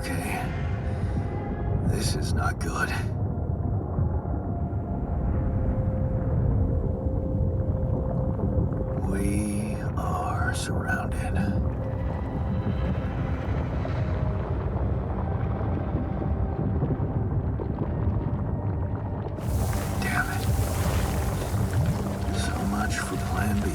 Okay. This is not good. We are surrounded. Damn it. So much for Plan B.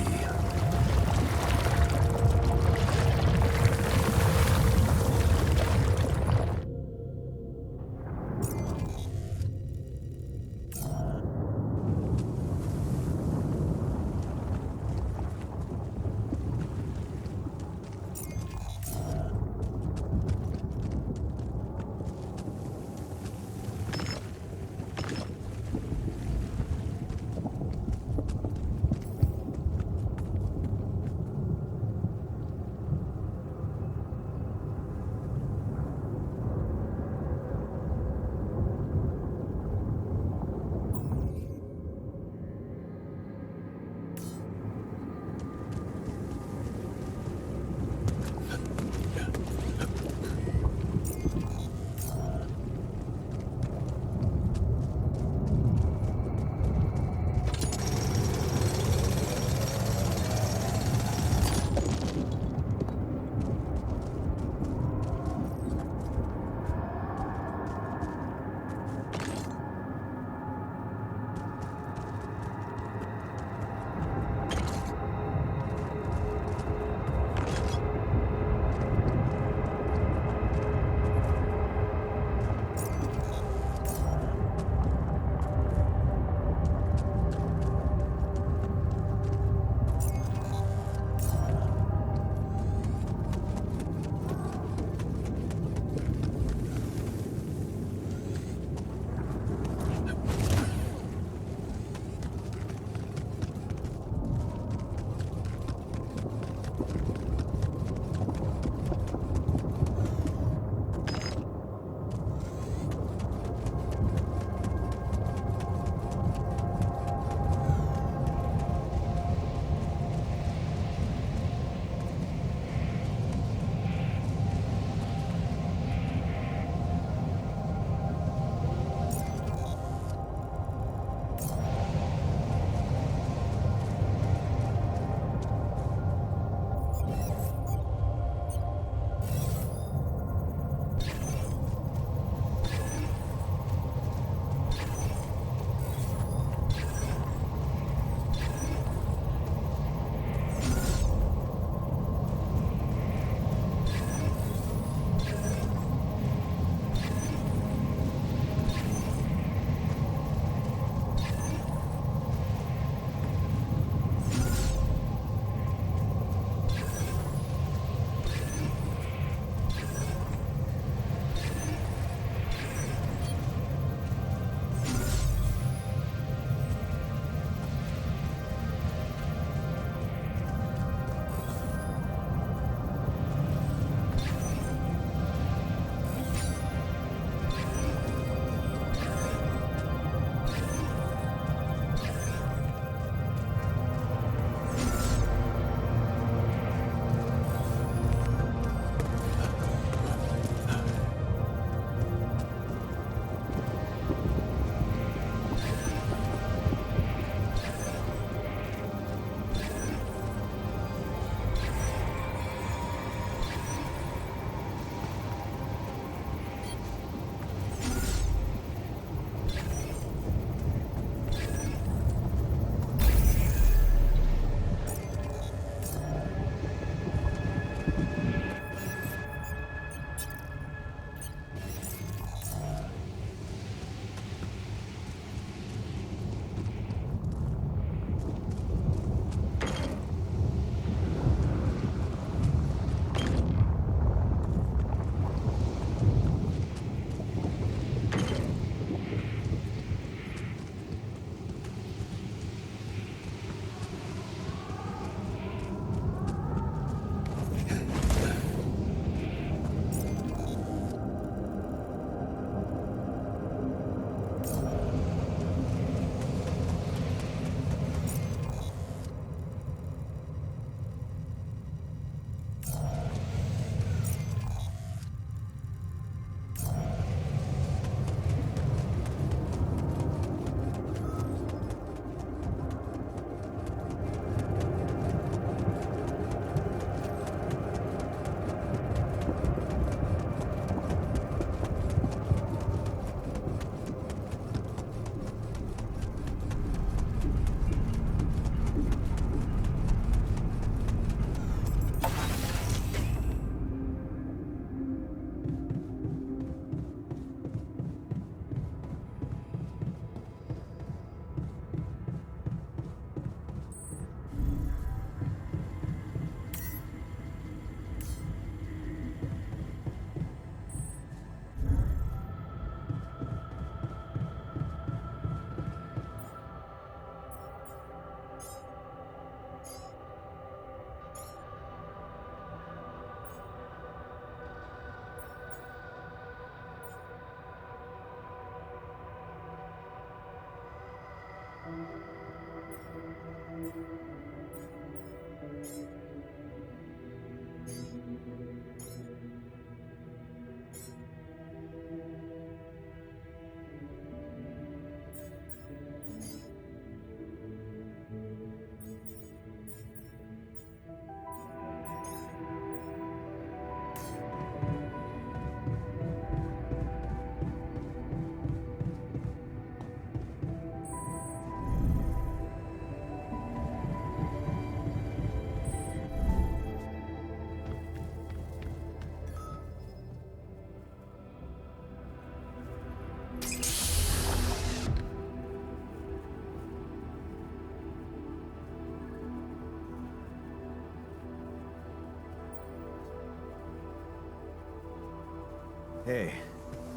Hey,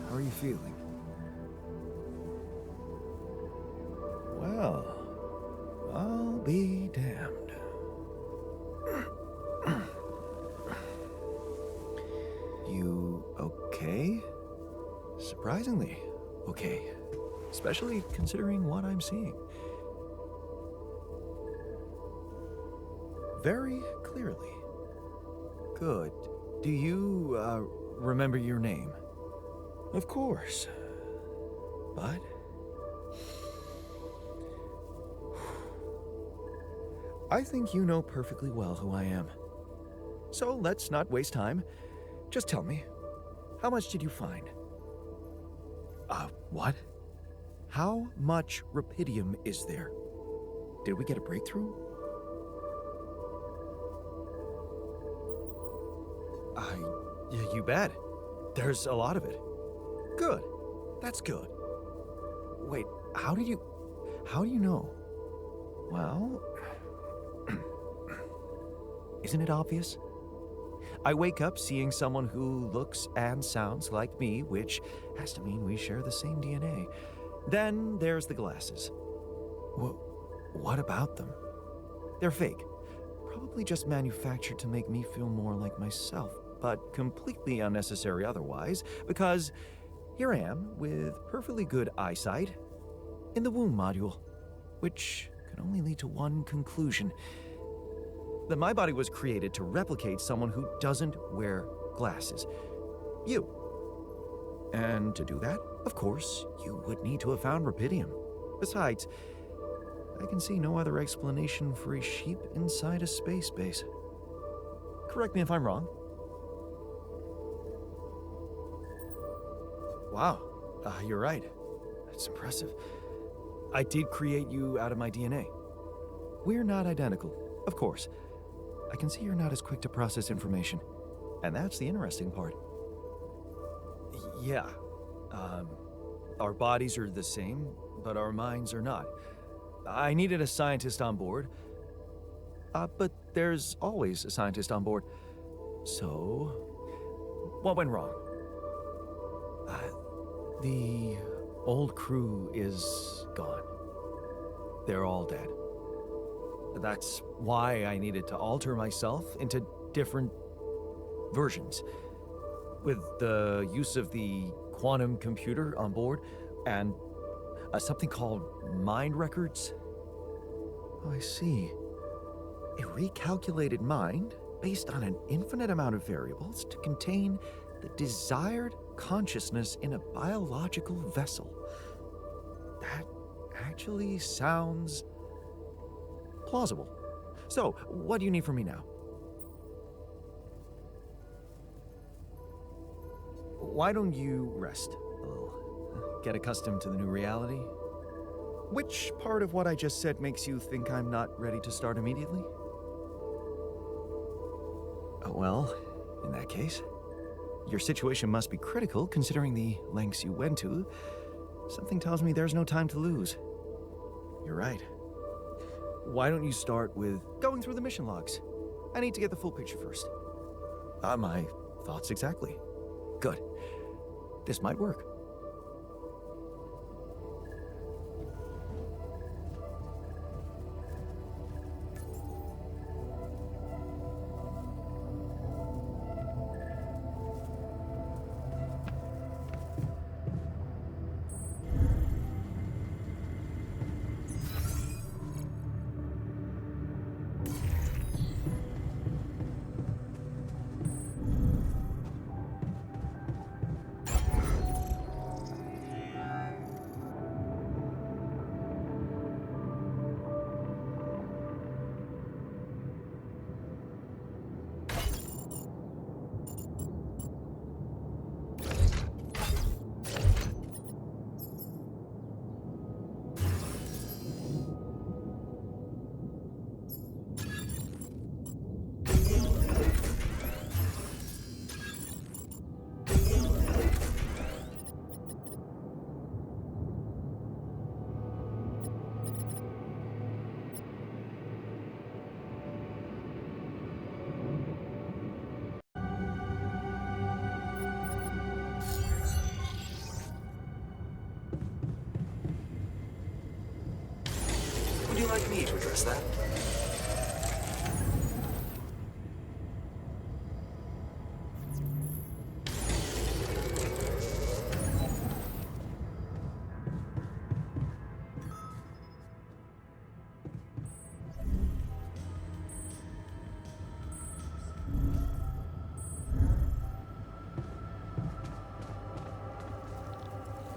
how are you feeling? Well, I'll be damned. You okay? Surprisingly okay. Especially considering what I'm seeing. Very clearly. Good. Do you, remember your name? Of course. But... I think you know perfectly well who I am. So let's not waste time. Just tell me, how much did you find? What? How much rupidium is there? Did we get a breakthrough? Yeah, you bet. There's a lot of it. Good. That's good. Wait, how do you know? Well, isn't it obvious? I wake up seeing someone who looks and sounds like me, which has to mean we share the same DNA. Then there's the glasses. What about them? They're fake. Probably just manufactured to make me feel more like myself, but completely unnecessary otherwise, because here I am with perfectly good eyesight in the womb module, which can only lead to one conclusion: that my body was created to replicate someone who doesn't wear glasses. You. And to do that, of course, you would need to have found rupidium. Besides, I can see no other explanation for a sheep inside a space base. Correct me if I'm wrong. Wow, you're right. That's impressive. I did create you out of my DNA. We're not identical, of course. I can see you're not as quick to process information, and that's the interesting part. Yeah, our bodies are the same, but our minds are not. I needed a scientist on board, but there's always a scientist on board. So, what went wrong? The old crew is gone. They're all dead. That's why I needed to alter myself into different versions. With the use of the quantum computer on board and something called mind records. Oh, I see. A recalculated mind based on an infinite amount of variables to contain the desired consciousness in a biological vessel. That actually sounds plausible. So, what do you need from me now? Why don't you rest a little? Get accustomed to the new reality? Which part of what I just said makes you think I'm not ready to start immediately? Well, in that case, your situation must be critical considering the lengths you went to. Something tells me there's no time to lose. You're right. Why don't you start with going through the mission logs? I need to get the full picture first. My thoughts exactly. Good. This might work. address that?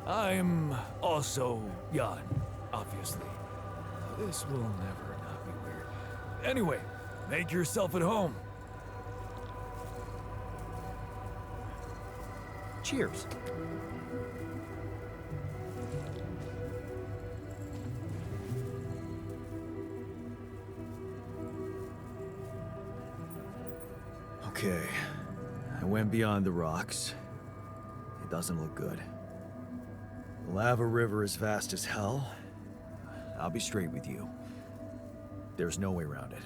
I'm also Jan, obviously. This will never not be weird. Anyway, make yourself at home. Cheers. Okay, I went beyond the rocks. It doesn't look good. The lava river is vast as hell. I'll be straight with you. There's no way around it.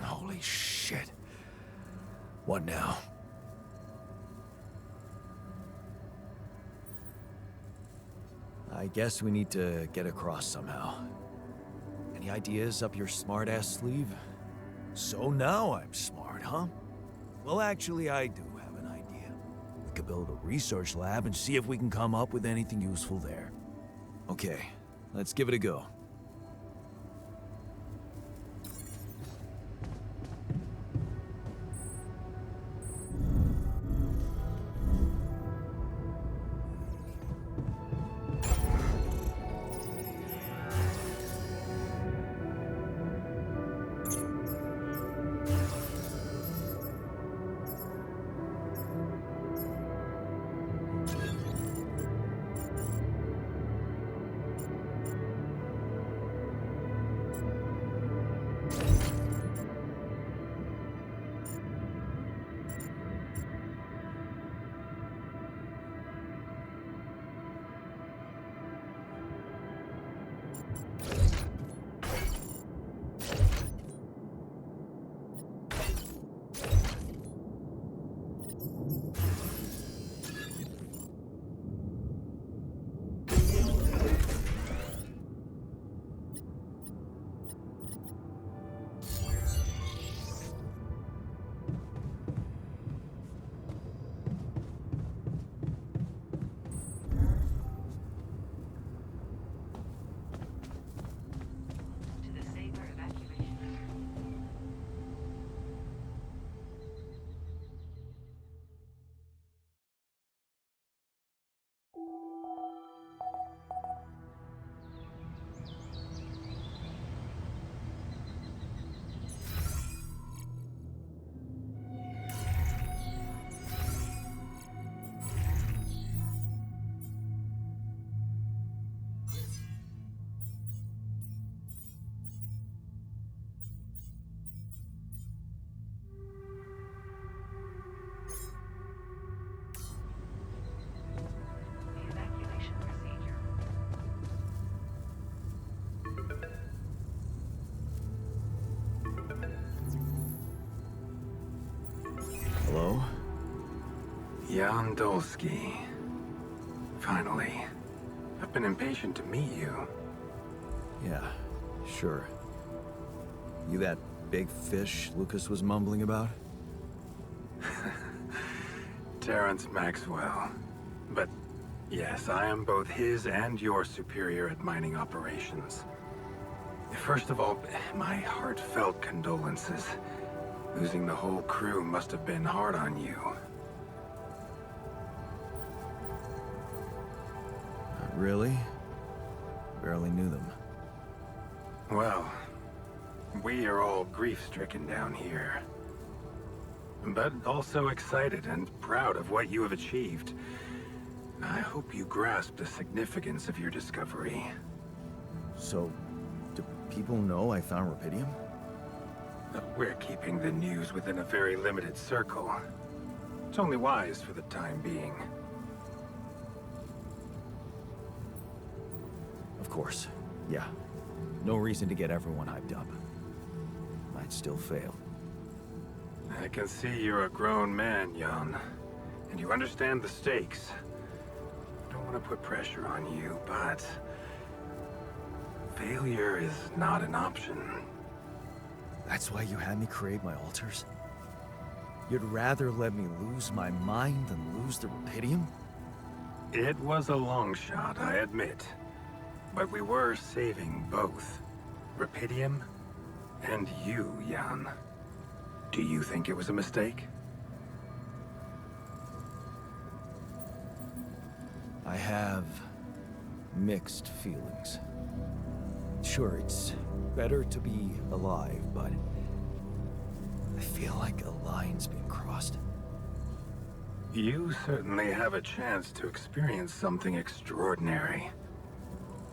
Holy shit. What now? I guess we need to get across somehow. Any ideas up your smart-ass sleeve? So now I'm smart, huh? Well, actually, I do have an idea. We could build a research lab and see if we can come up with anything useful there. Okay, let's give it a go. Hello? Jan Dolsky. Finally. I've been impatient to meet you. Yeah, sure. You that big fish Lucas was mumbling about? Terrence Maxwell. But yes, I am both his and your superior at mining operations. First of all, my heartfelt condolences. Losing the whole crew must have been hard on you. Not really. Barely knew them. Well, we are all grief-stricken down here. But also excited and proud of what you have achieved. I hope you grasp the significance of your discovery. So, do people know I found rubidium? We're keeping the news within a very limited circle. It's only wise for the time being. Of course, yeah. No reason to get everyone hyped up. Might still fail. I can see you're a grown man, Jan. And you understand the stakes. I don't want to put pressure on you, but... failure is not an option. That's why you had me create my altars? You'd rather let me lose my mind than lose the Rapidium? It was a long shot, I admit. But we were saving both. Rapidium and you, Jan. Do you think it was a mistake? I have mixed feelings. Sure, it's better to be alive, but I feel like a line's been crossed. You certainly have a chance to experience something extraordinary.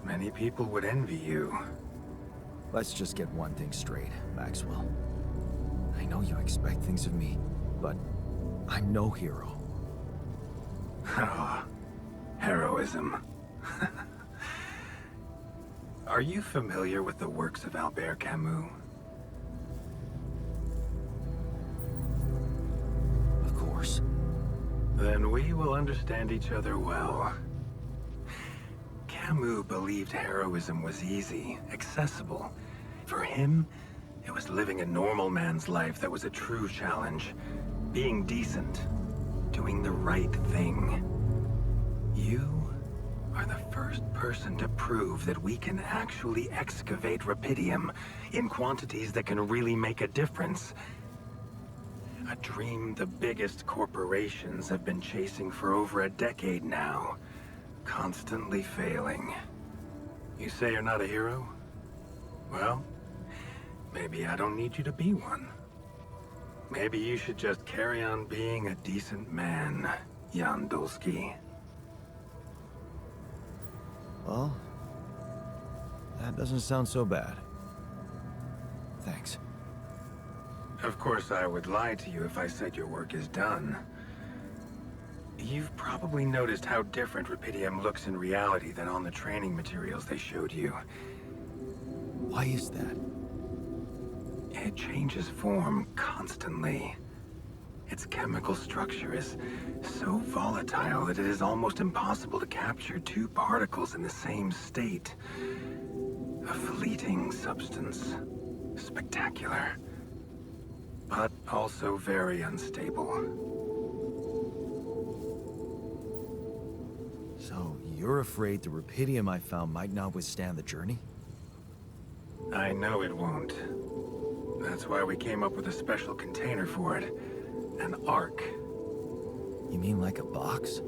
Many people would envy you. Let's just get one thing straight, Maxwell. I know you expect things of me, but I'm no hero. Ah, heroism. Are you familiar with the works of Albert Camus? Of course. Then we will understand each other well. Camus believed heroism was easy, accessible. For him, it was living a normal man's life that was a true challenge. Being decent. Doing the right thing. You are the first person to prove that we can actually excavate Rapidium in quantities that can really make a difference. A dream the biggest corporations have been chasing for over a decade now. Constantly failing. You say you're not a hero? Well, maybe I don't need you to be one. Maybe you should just carry on being a decent man, Jan Dulski. Well, that doesn't sound so bad. Thanks. Of course, I would lie to you if I said your work is done. You've probably noticed how different Rapidium looks in reality than on the training materials they showed you. Why is that? It changes form constantly. Its chemical structure is so volatile that it is almost impossible to capture two particles in the same state. A fleeting substance. Spectacular. But also very unstable. So, you're afraid the Rapidium I found might not withstand the journey? I know it won't. That's why we came up with a special container for it. An Ark. You mean like a box?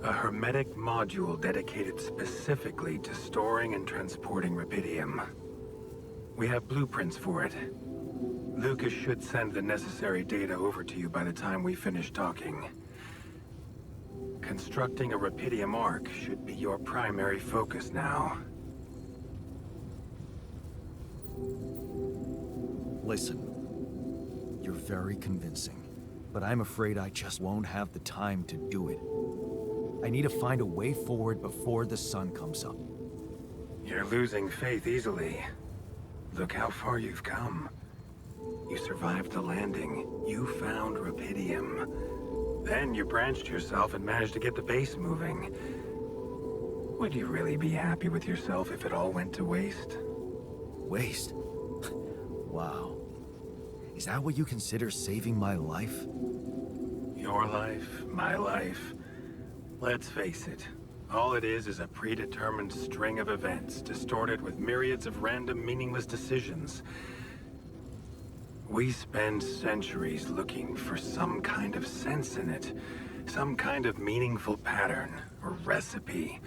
A hermetic module dedicated specifically to storing and transporting Rapidium. We have blueprints for it. Lucas should send the necessary data over to you by the time we finish talking. Constructing a Rapidium Ark should be your primary focus now. Listen, you're very convincing, but I'm afraid I just won't have the time to do it. I need to find a way forward before the sun comes up. You're losing faith easily. Look how far you've come. You survived the landing. You found Rapidium. Then you branched yourself and managed to get the base moving. Would you really be happy with yourself if it all went to waste? Waste? Wow. Is that what you consider saving my life? Your life, my life. Let's face it. All it is a predetermined string of events, distorted with myriads of random, meaningless decisions. We spend centuries looking for some kind of sense in it, some kind of meaningful pattern or recipe.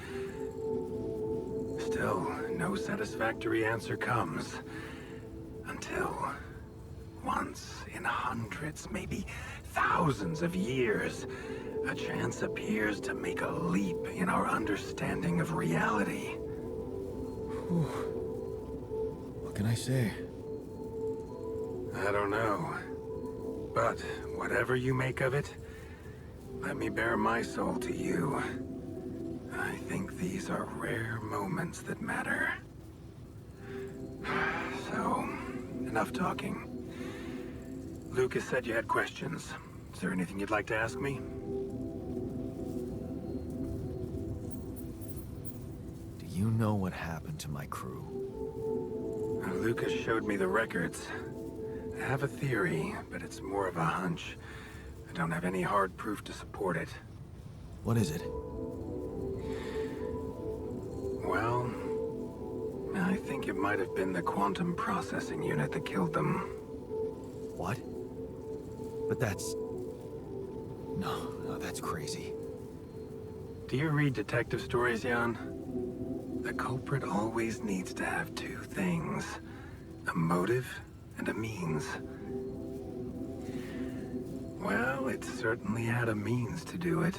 Still, no satisfactory answer comes. Until, once in hundreds, maybe thousands of years, a chance appears to make a leap in our understanding of reality. What can I say? I don't know. But whatever you make of it, let me bare my soul to you. I think these are rare moments that matter. So, enough talking. Lucas said you had questions. Is there anything you'd like to ask me? Do you you know what happened to my crew? Lucas showed me the records. I have a theory, but it's more of a hunch. I don't have any hard proof to support it. What is it? Well, I think it might have been the quantum processing unit that killed them. What? But that's... No, that's crazy. Do you read detective stories, Jan? The culprit always needs to have two things. A motive and a means. Well, it certainly had a means to do it.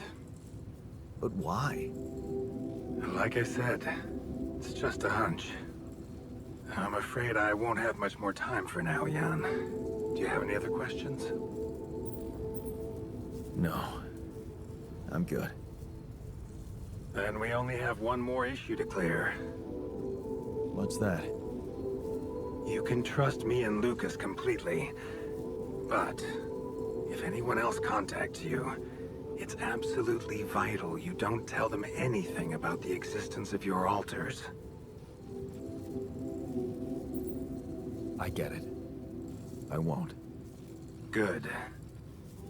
But why? Like I said, it's just a hunch. I'm afraid I won't have much more time for now, Jan. Do you have any other questions? No. I'm good. Then we only have one more issue to clear. What's that? You can trust me and Lucas completely. But if anyone else contacts you, it's absolutely vital you don't tell them anything about the existence of your alters. I get it. I won't. Good.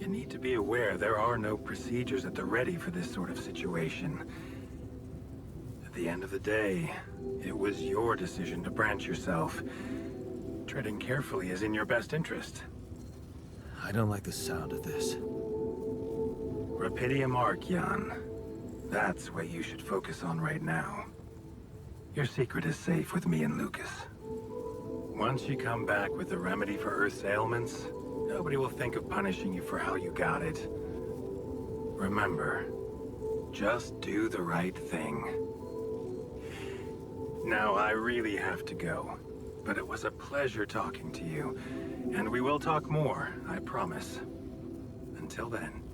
You need to be aware there are no procedures at the ready for this sort of situation. At the end of the day, it was your decision to branch yourself. Treading carefully is in your best interest. I don't like the sound of this. Rapidium Arc, Jan. That's what you should focus on right now. Your secret is safe with me and Lucas. Once you come back with the remedy for Earth's ailments, nobody will think of punishing you for how you got it. Remember, just do the right thing. Now, I really have to go, but it was a pleasure talking to you, and we will talk more, I promise. Until then.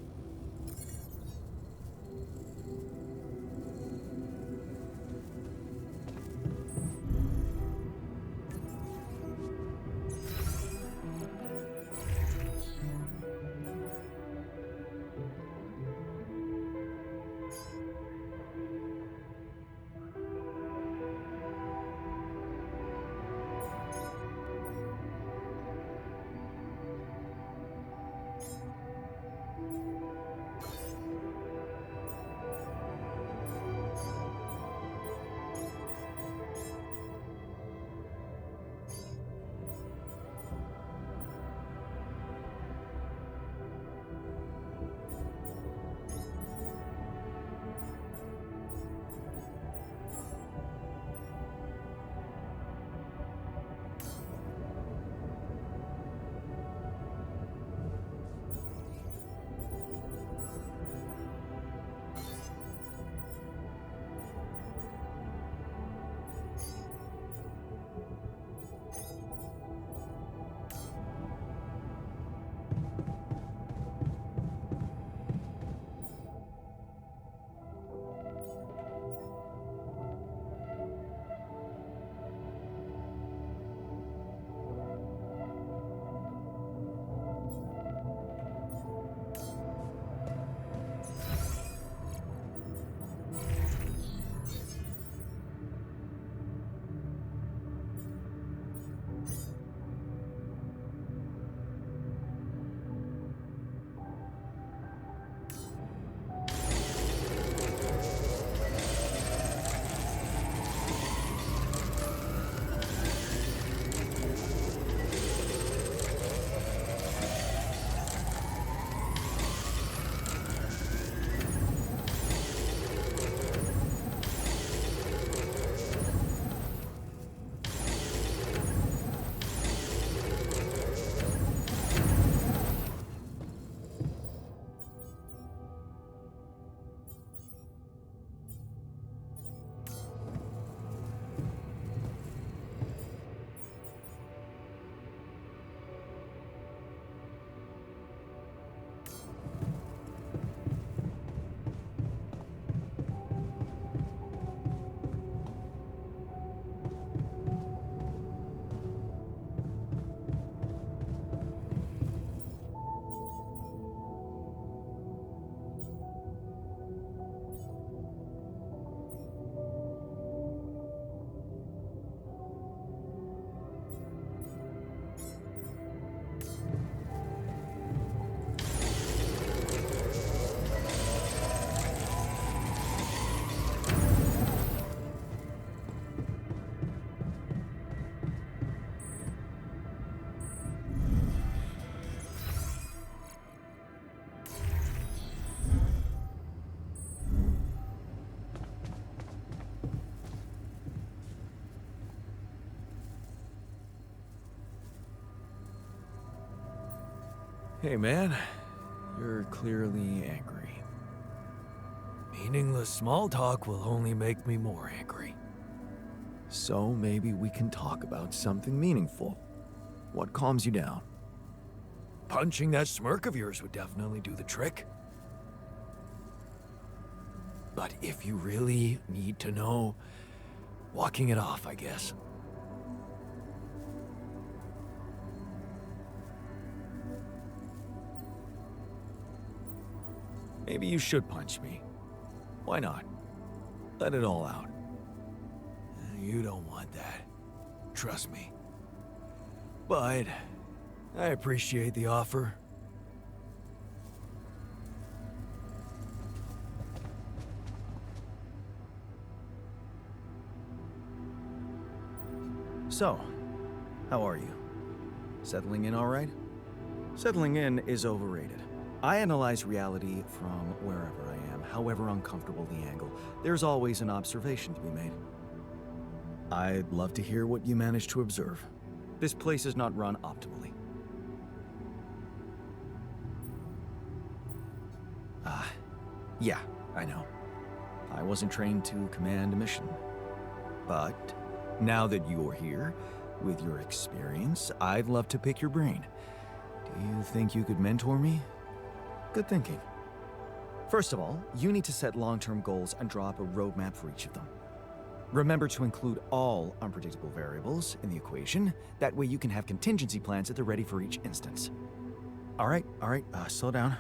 Hey man, you're clearly angry. Meaningless small talk will only make me more angry. So maybe we can talk about something meaningful. What calms you down? Punching that smirk of yours would definitely do the trick. But if you really need to know, walking it off, I guess. Maybe you should punch me. Why not? Let it all out. You don't want that. Trust me. But I appreciate the offer. So, how are you? Settling in all right? Settling in is overrated. I analyze reality from wherever I am, however uncomfortable the angle. There's always an observation to be made. I'd love to hear what you managed to observe. This place is not run optimally. Yeah, I know. I wasn't trained to command a mission. But now that you're here, with your experience, I'd love to pick your brain. Do you think you could mentor me? Good thinking. First of all, you need to set long-term goals and draw up a roadmap for each of them. Remember to include all unpredictable variables in the equation. That way you can have contingency plans at the ready for each instance. All right, slow down.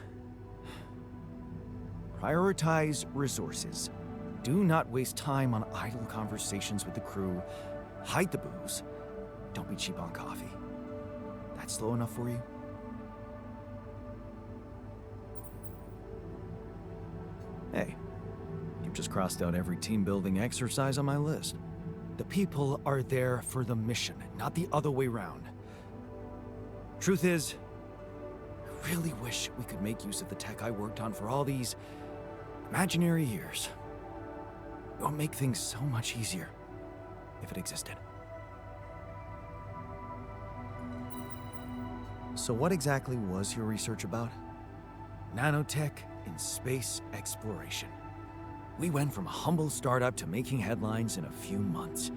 Prioritize resources. Do not waste time on idle conversations with the crew. Hide the booze. Don't be cheap on coffee. That's slow enough for you? Hey, you've just crossed out every team-building exercise on my list. The people are there for the mission, not the other way round. Truth is, I really wish we could make use of the tech I worked on for all these imaginary years. It would make things so much easier if it existed. So what exactly was your research about? Nanotech in space exploration. We went from a humble startup to making headlines in a few months.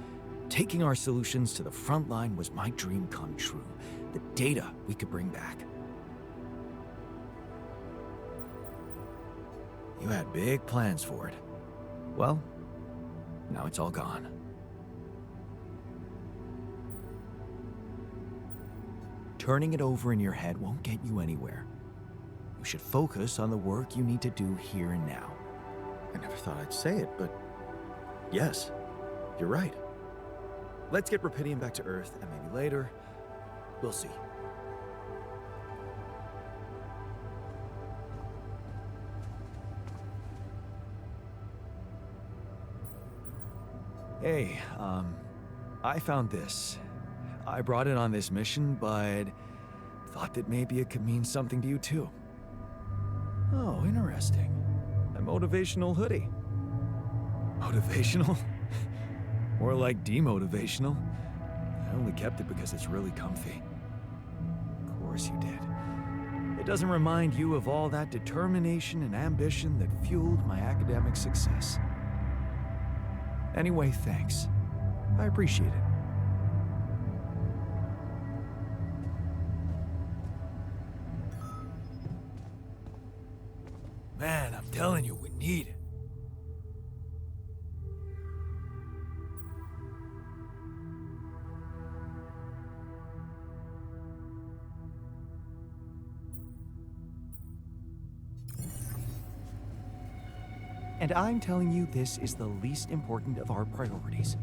Taking our solutions to the front line was my dream come true. The data we could bring back. You had big plans for it. Well, now it's all gone. Turning it over in your head won't get you anywhere. You should focus on the work you need to do here and now. I never thought I'd say it, but yes, you're right. Let's get Rapidium back to Earth, and maybe later, we'll see. Hey, I found this. I brought it on this mission, but thought that maybe it could mean something to you too. Oh, interesting. A motivational hoodie. Motivational? More like demotivational. I only kept it because it's really comfy. Of course you did. It doesn't remind you of all that determination and ambition that fueled my academic success. Anyway, thanks. I appreciate it. Man, I'm telling you, we need it. And I'm telling you this is the least important of our priorities.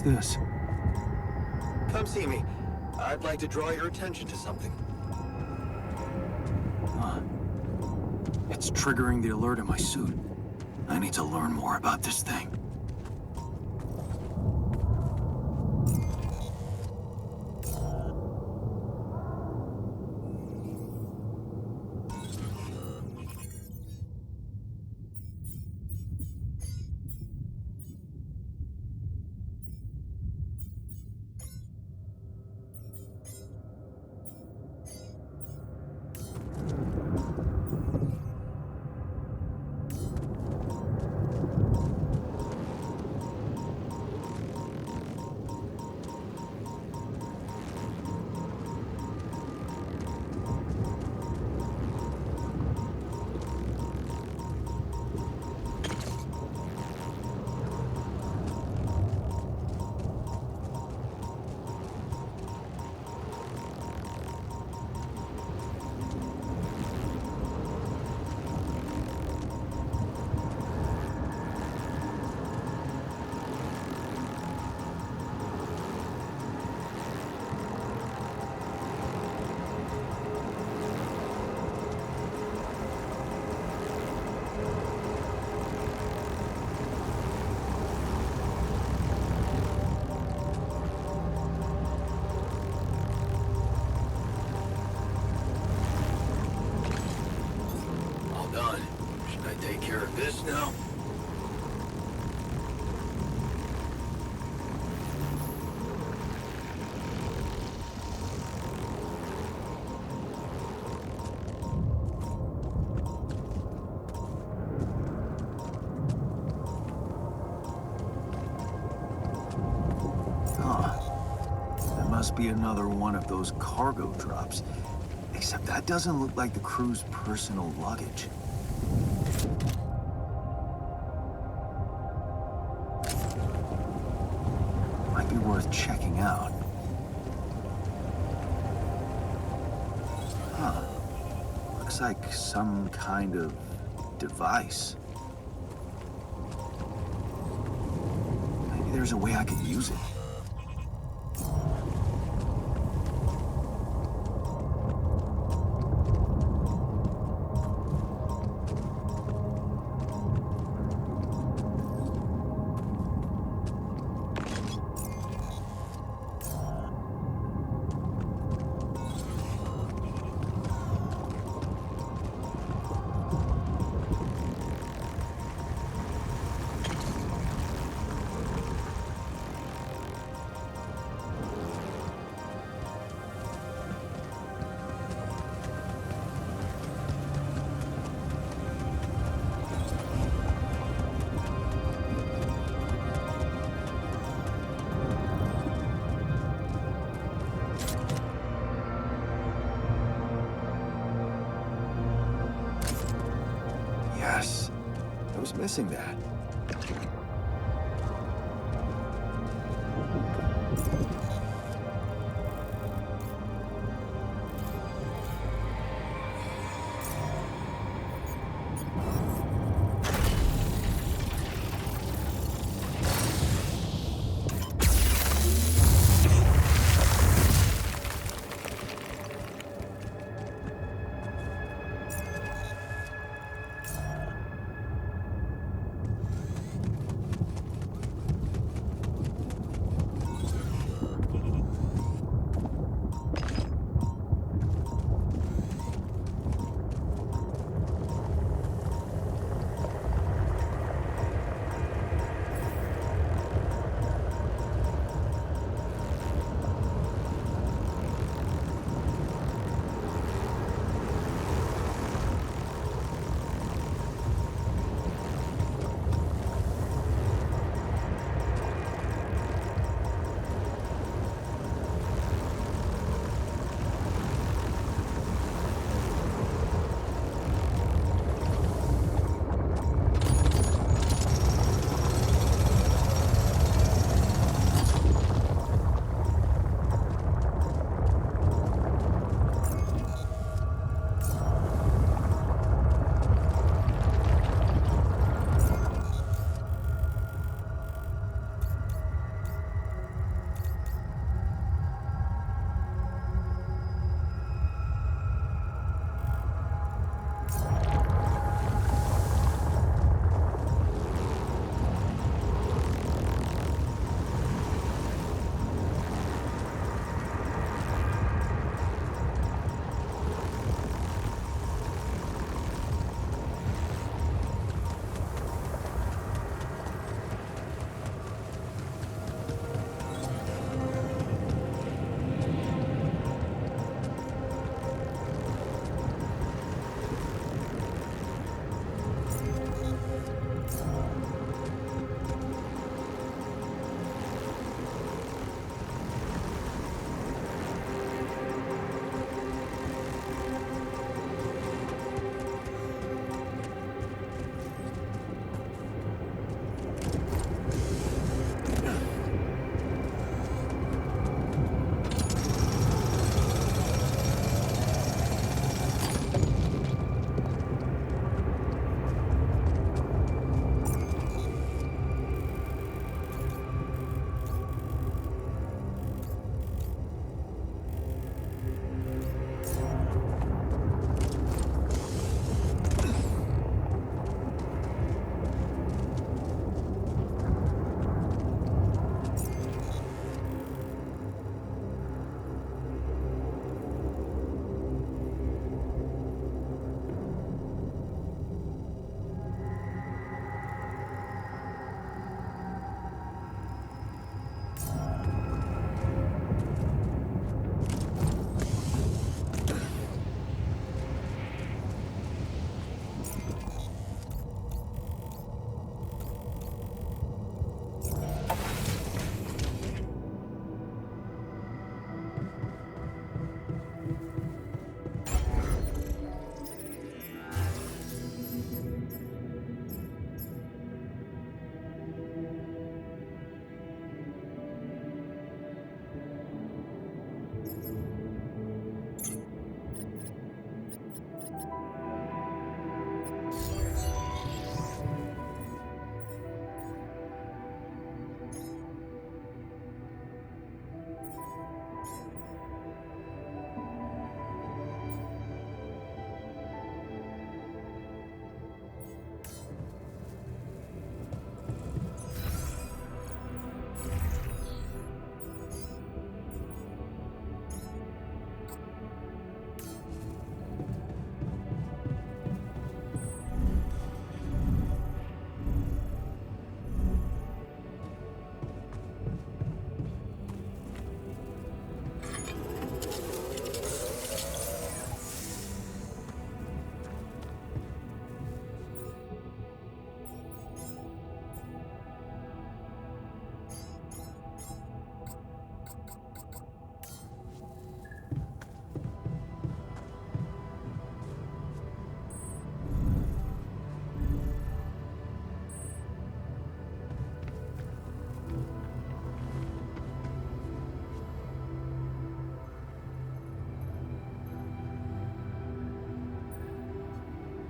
this? Come see me. I'd like to draw your attention to something. Huh. It's triggering the alert in my suit. I need to learn more about this thing. This now? That must be another one of those cargo drops. Except that doesn't look like the crew's personal luggage. Might be worth checking out. Huh. Looks like some kind of device. Maybe there's a way I could use it. Yes, I was missing that.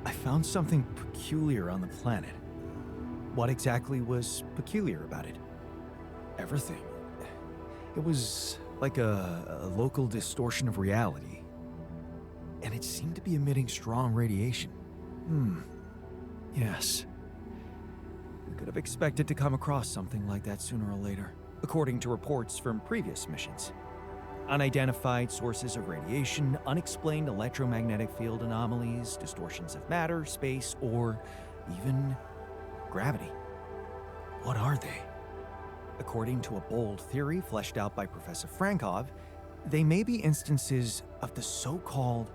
I found something peculiar on the planet. What exactly was peculiar about it? Everything. It was like a local distortion of reality. And it seemed to be emitting strong radiation. Yes. We could have expected to come across something like that sooner or later, according to reports from previous missions. Unidentified sources of radiation, unexplained electromagnetic field anomalies, distortions of matter, space, or even gravity. What are they? According to a bold theory fleshed out by Professor Frankov, they may be instances of the so-called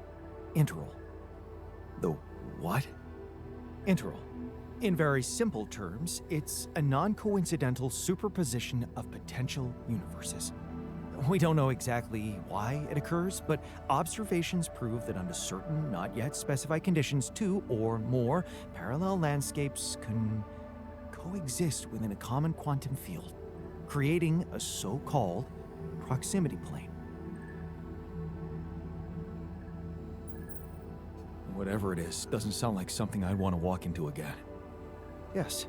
interval. The what? Interval. In very simple terms, it's a non-coincidental superposition of potential universes. We don't know exactly why it occurs, but observations prove that under certain, not yet specified conditions, two or more parallel landscapes can coexist within a common quantum field, creating a so-called proximity plane. Whatever it is, doesn't sound like something I'd want to walk into again. Yes,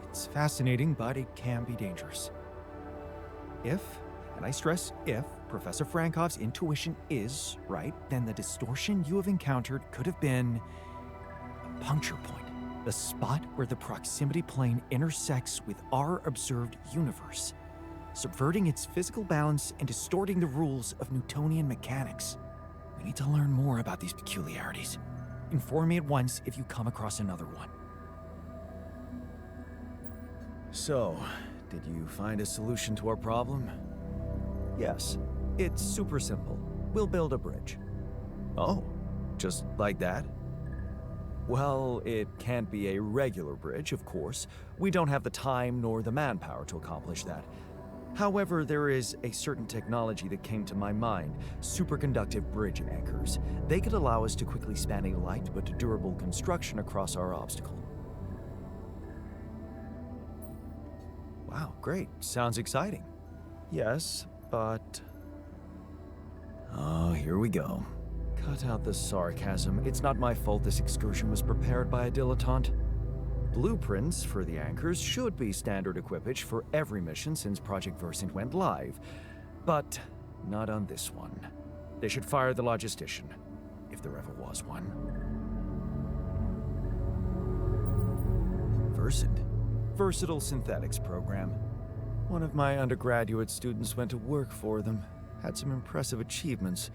it's fascinating, but it can be dangerous. If, and I stress if, Professor Frankov's intuition is right, then the distortion you have encountered could have been a puncture point, the spot where the proximity plane intersects with our observed universe, subverting its physical balance and distorting the rules of Newtonian mechanics. We need to learn more about these peculiarities. Inform me at once if you come across another one. So, did you find a solution to our problem? Yes, it's super simple. We'll build a bridge. Oh, just like that? Well, it can't be a regular bridge, of course. We don't have the time nor the manpower to accomplish that. However, there is a certain technology that came to my mind, superconductive bridge anchors. They could allow us to quickly span a light but durable construction across our obstacle. Wow, great. Sounds exciting. Yes, but... Oh, here we go. Cut out the sarcasm. It's not my fault this excursion was prepared by a dilettante. Blueprints for the anchors should be standard equipage for every mission since Project Versant went live, but not on this one. They should fire the logistician, if there ever was one. Versant? Versatile synthetics program. One of my undergraduate students went to work for them, had some impressive achievements,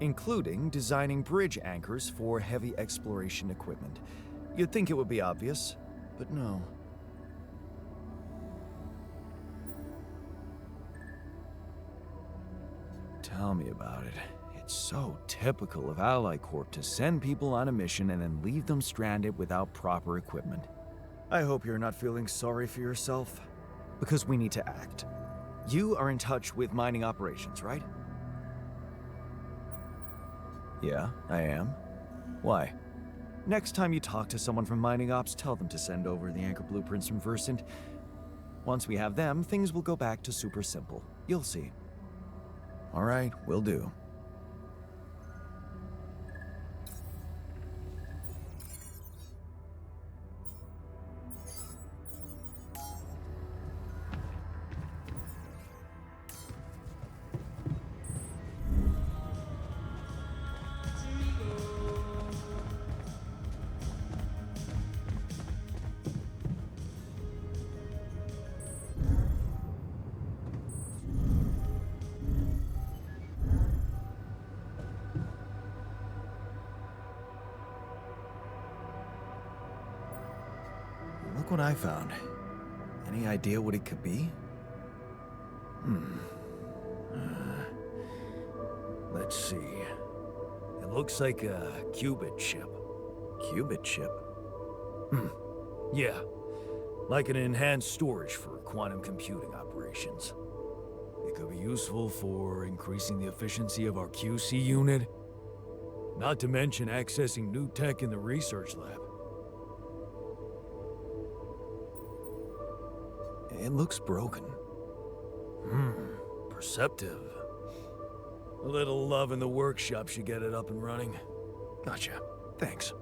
including designing bridge anchors for heavy exploration equipment. You'd think it would be obvious, but no. Tell me about it. It's so typical of Ally Corp to send people on a mission and then leave them stranded without proper equipment. I hope you're not feeling sorry for yourself, because we need to act. You are in touch with mining operations, right? Yeah, I am. Why? Next time you talk to someone from mining ops, tell them to send over the anchor blueprints from Versant. Once we have them, things will go back to super simple. You'll see. All right, will do. Look what I found. Any idea what it could be? Let's see. It looks like a qubit chip. Qubit chip? Yeah. Like an enhanced storage for quantum computing operations. It could be useful for increasing the efficiency of our QC unit. Not to mention accessing new tech in the research lab. It looks broken. Perceptive. A little love in the workshop should get it up and running. Gotcha. Thanks.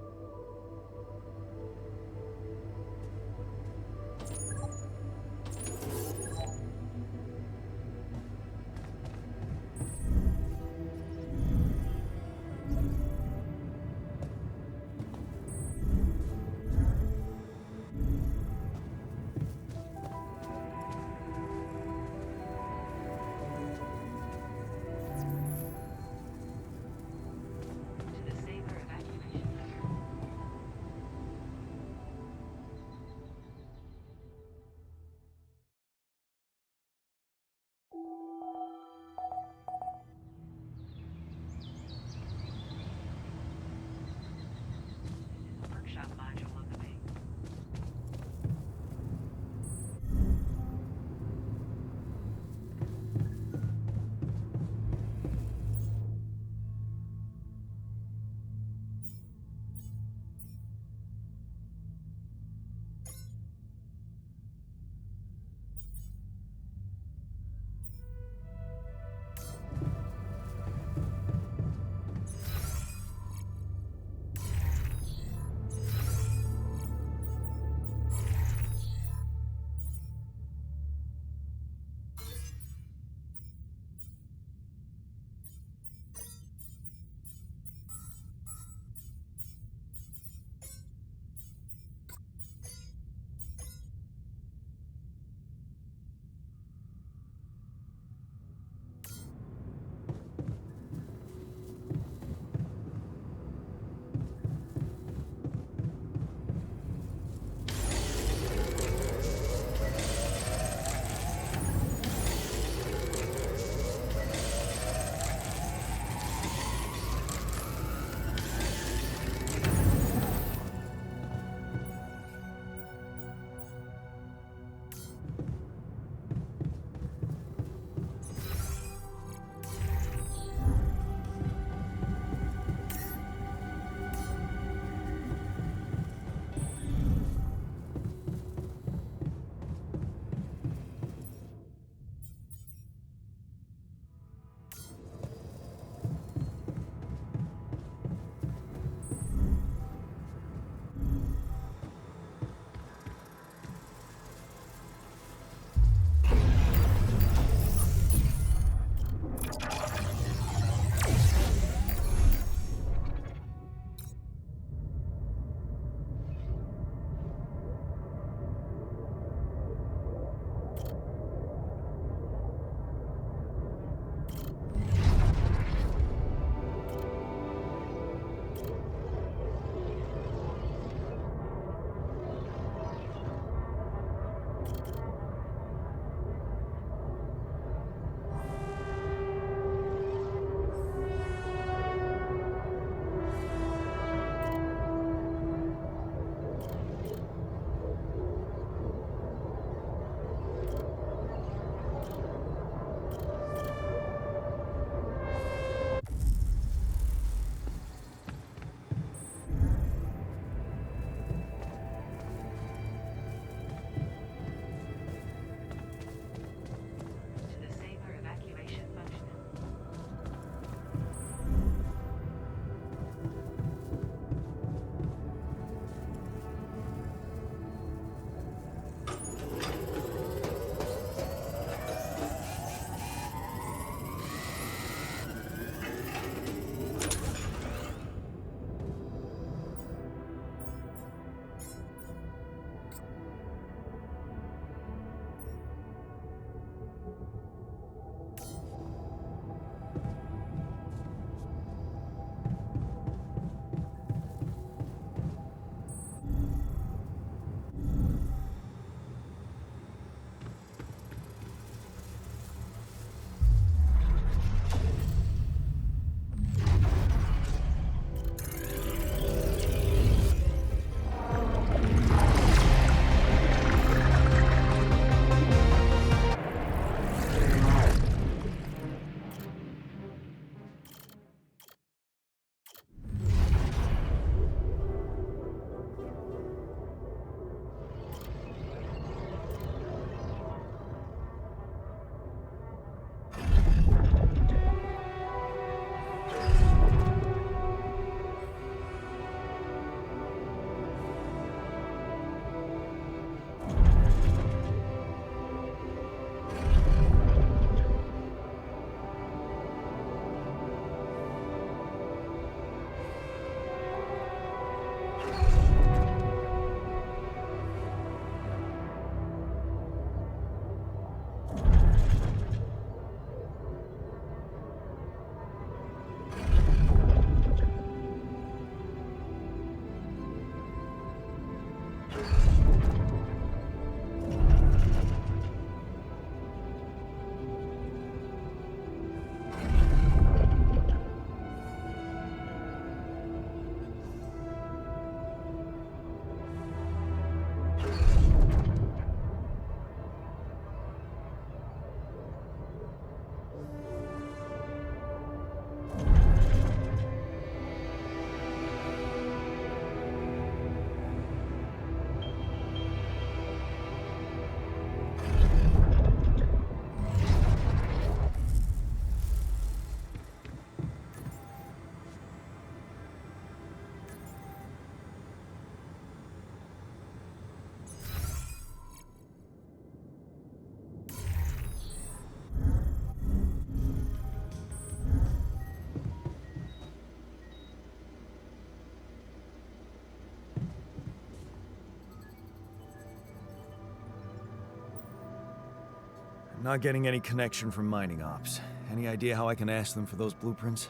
Not getting any connection from mining ops. Any idea how I can ask them for those blueprints?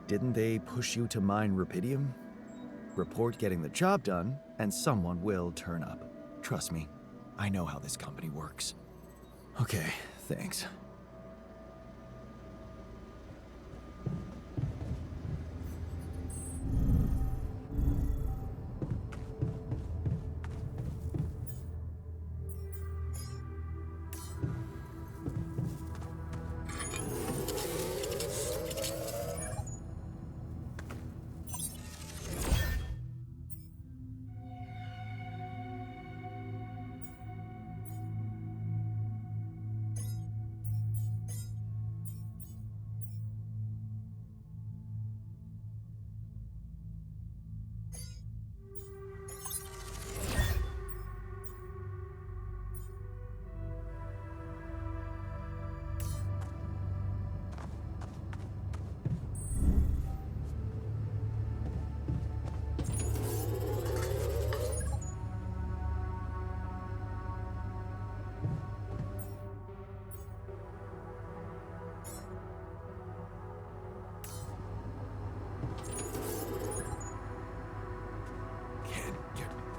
Didn't they push you to mine rupidium? Report getting the job done, and someone will turn up. Trust me, I know how this company works. Okay, thanks.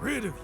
Rid of you.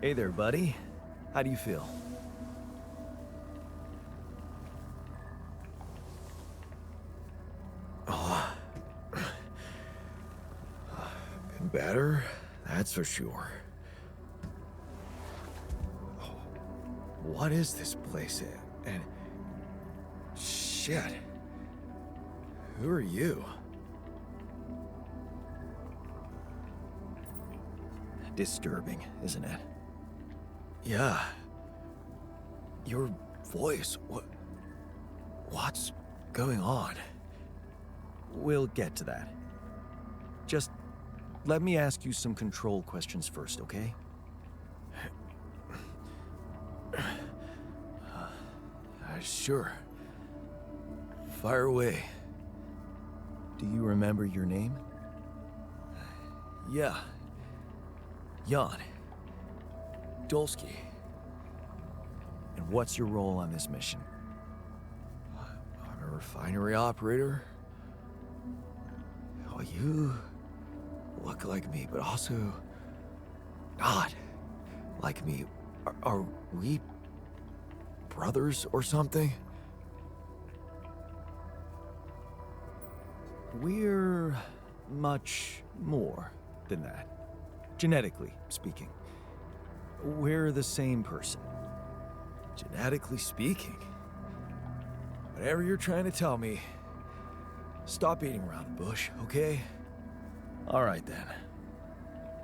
Hey there, buddy. How do you feel? Oh, been better, that's for sure. What is this place? And shit. Who are you? Disturbing, isn't it? Yeah. Your voice, what's going on? We'll get to that. Just let me ask you some control questions first, okay? Sure. Fire away. Do you remember your name? Yeah. Jan. Dolsky. And what's your role on this mission? I'm a refinery operator. Oh, you look like me, but also not like me. Are we brothers or something? We're much more than that. Genetically speaking. We're the same person. Genetically speaking? Whatever you're trying to tell me, stop beating around the bush, okay? All right then.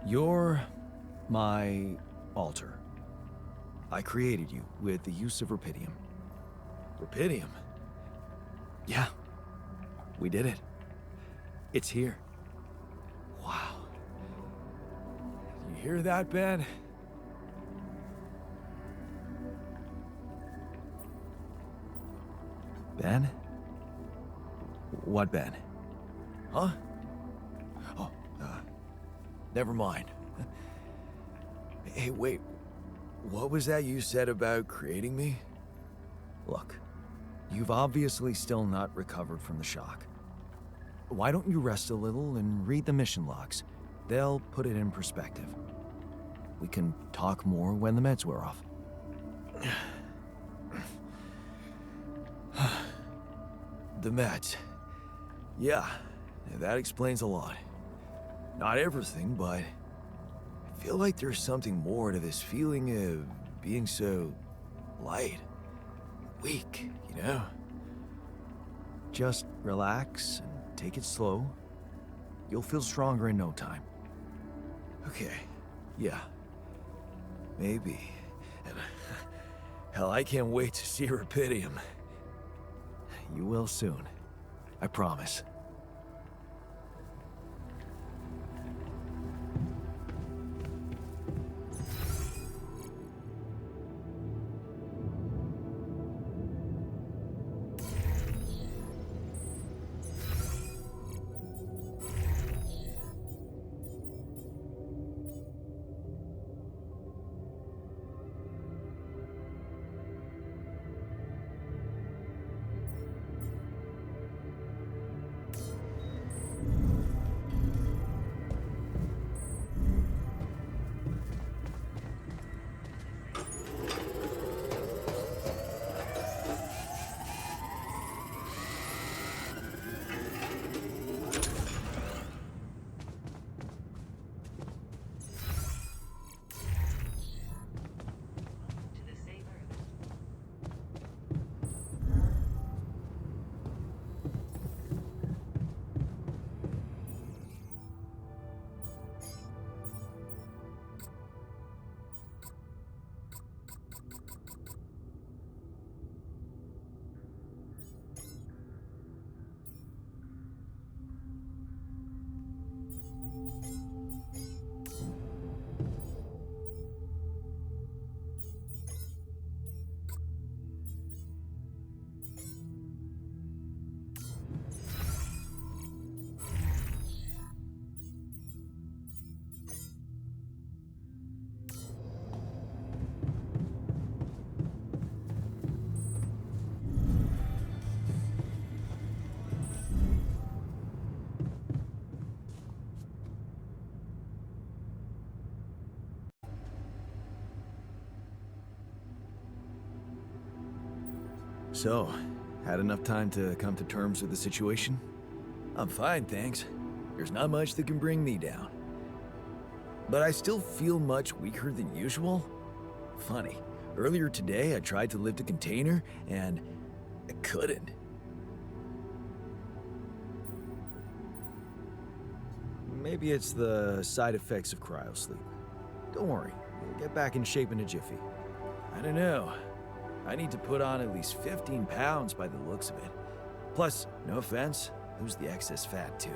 You're my alter. I created you with the use of rupidium. Rupidium? Yeah. We did it. It's here. Wow. You hear that, Ben? Ben? What Ben? Huh? Oh, never mind. Hey, wait. What was that you said about creating me? Look, you've obviously still not recovered from the shock. Why don't you rest a little and read the mission logs? They'll put it in perspective. We can talk more when the meds wear off. The meds. Yeah, that explains a lot. Not everything, but I feel like there's something more to this feeling of being so light, weak, you know? Just relax and take it slow. You'll feel stronger in no time. Okay, yeah. Maybe. And, hell, I can't wait to see Rapidium. You will soon. I promise. So, had enough time to come to terms with the situation? I'm fine, thanks. There's not much that can bring me down. But I still feel much weaker than usual. Funny, earlier today I tried to lift a container, and I couldn't. Maybe it's the side effects of cryosleep. Don't worry, you'll get back in shape in a jiffy. I don't know. I need to put on at least 15 pounds by the looks of it. Plus, no offense, lose the excess fat too.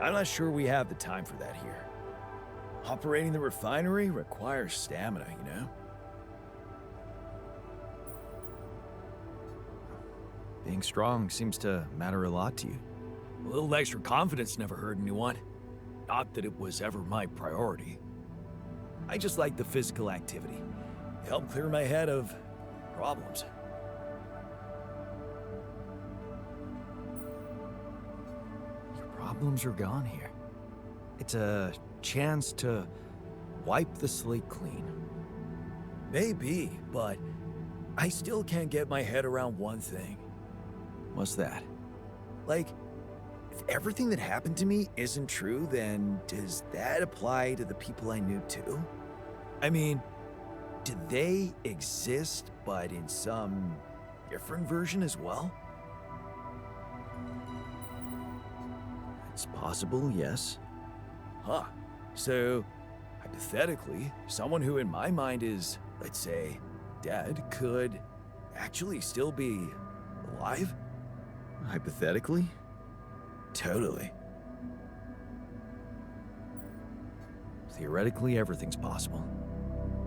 I'm not sure we have the time for that here. Operating the refinery requires stamina, you know? Being strong seems to matter a lot to you. A little extra confidence never hurt anyone. Not that it was ever my priority. I just like the physical activity. It helped clear my head of problems. Your problems are gone here. It's a chance to wipe the slate clean. Maybe, but I still can't get my head around one thing. What's that? Like, if everything that happened to me isn't true, then does that apply to the people I knew too? I mean, do they exist, but in some different version as well? It's possible, yes. Huh. So, hypothetically, someone who in my mind is, let's say, dead could actually still be alive? Hypothetically? Totally. Theoretically, everything's possible.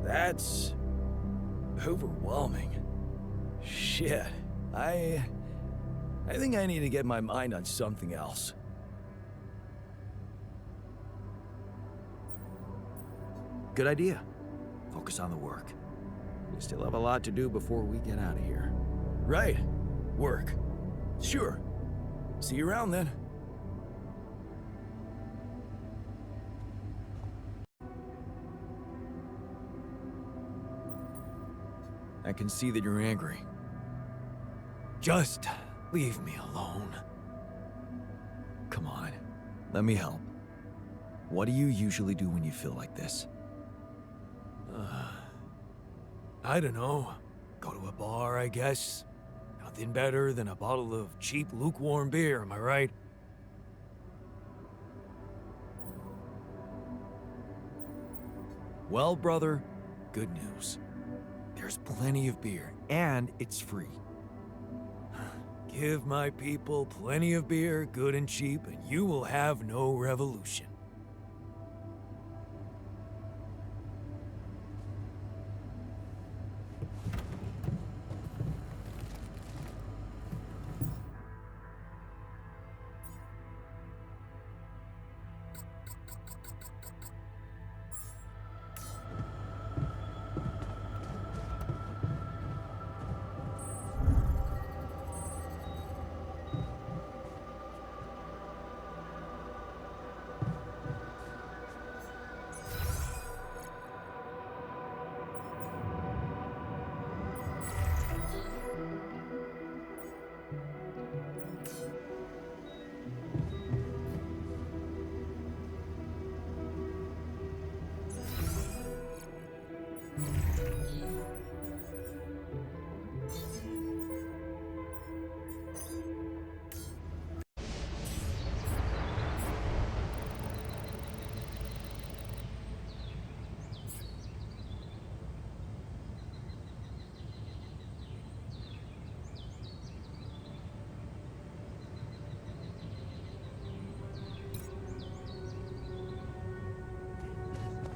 That's overwhelming. Shit. I think I need to get my mind on something else. Good idea. Focus on the work. We still have a lot to do before we get out of here. Right. Work. Sure. See you around then. I can see that you're angry. Just leave me alone. Come on, let me help. What do you usually do when you feel like this? I don't know. Go to a bar, I guess. Nothing better than a bottle of cheap, lukewarm beer, am I right? Well, brother, good news. There's plenty of beer, and it's free. Give my people plenty of beer, good and cheap, and you will have no revolution.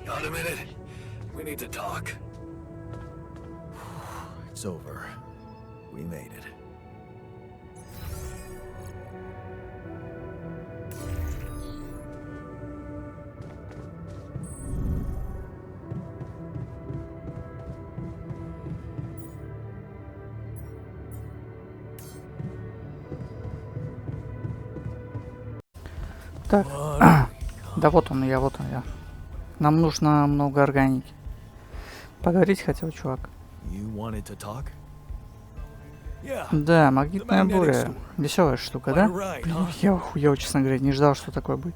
Got a minute? We need to talk. It's over. We made it. Так, да вот он я, вот он я. Нам нужно много органики. Поговорить хотел, чувак. Да, магнитная буря. Веселая штука, да? Блин, я охуел, честно говоря, не ждал, что такое будет.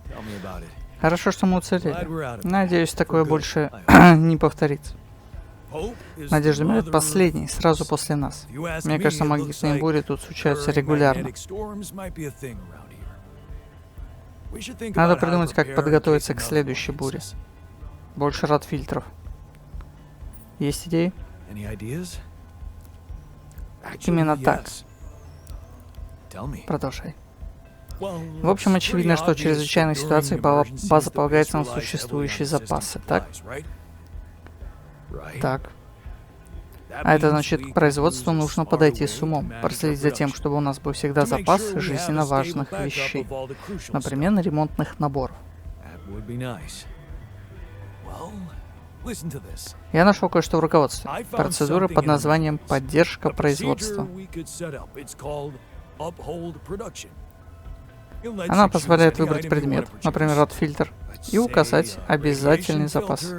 Хорошо, что мы уцелели. Надеюсь, такое больше не повторится. Надежда умирает последний, сразу после нас. Мне кажется, магнитные бури тут случаются регулярно. Надо придумать, как подготовиться к следующей буре. Больше рад фильтров. Есть идеи? Именно так. Продолжай. В общем, очевидно, что в чрезвычайной ситуации база полагается на существующие запасы, так? Так. А это значит, к производству нужно подойти с умом, проследить за тем, чтобы у нас был всегда запас жизненно важных вещей, например, ремонтных наборов. Я нашел кое-что в руководстве. Процедура под названием «Поддержка производства». Она позволяет выбрать предмет, например, от фильтр, и указать обязательный запас.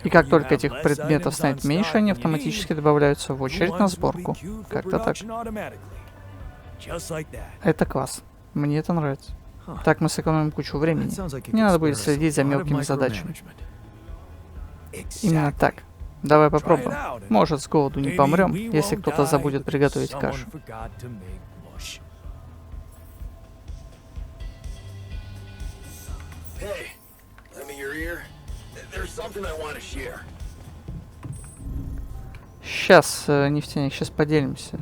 И как только этих предметов станет меньше, они автоматически добавляются в очередь на сборку. Как-то так. Это класс. Мне это нравится. Так мы сэкономим кучу времени. Не надо будет следить за мелкими задачами. Именно так. Давай попробуем. Может, с голоду не помрем, если кто-то забудет приготовить кашу. Сейчас, нефтяник, сейчас поделимся.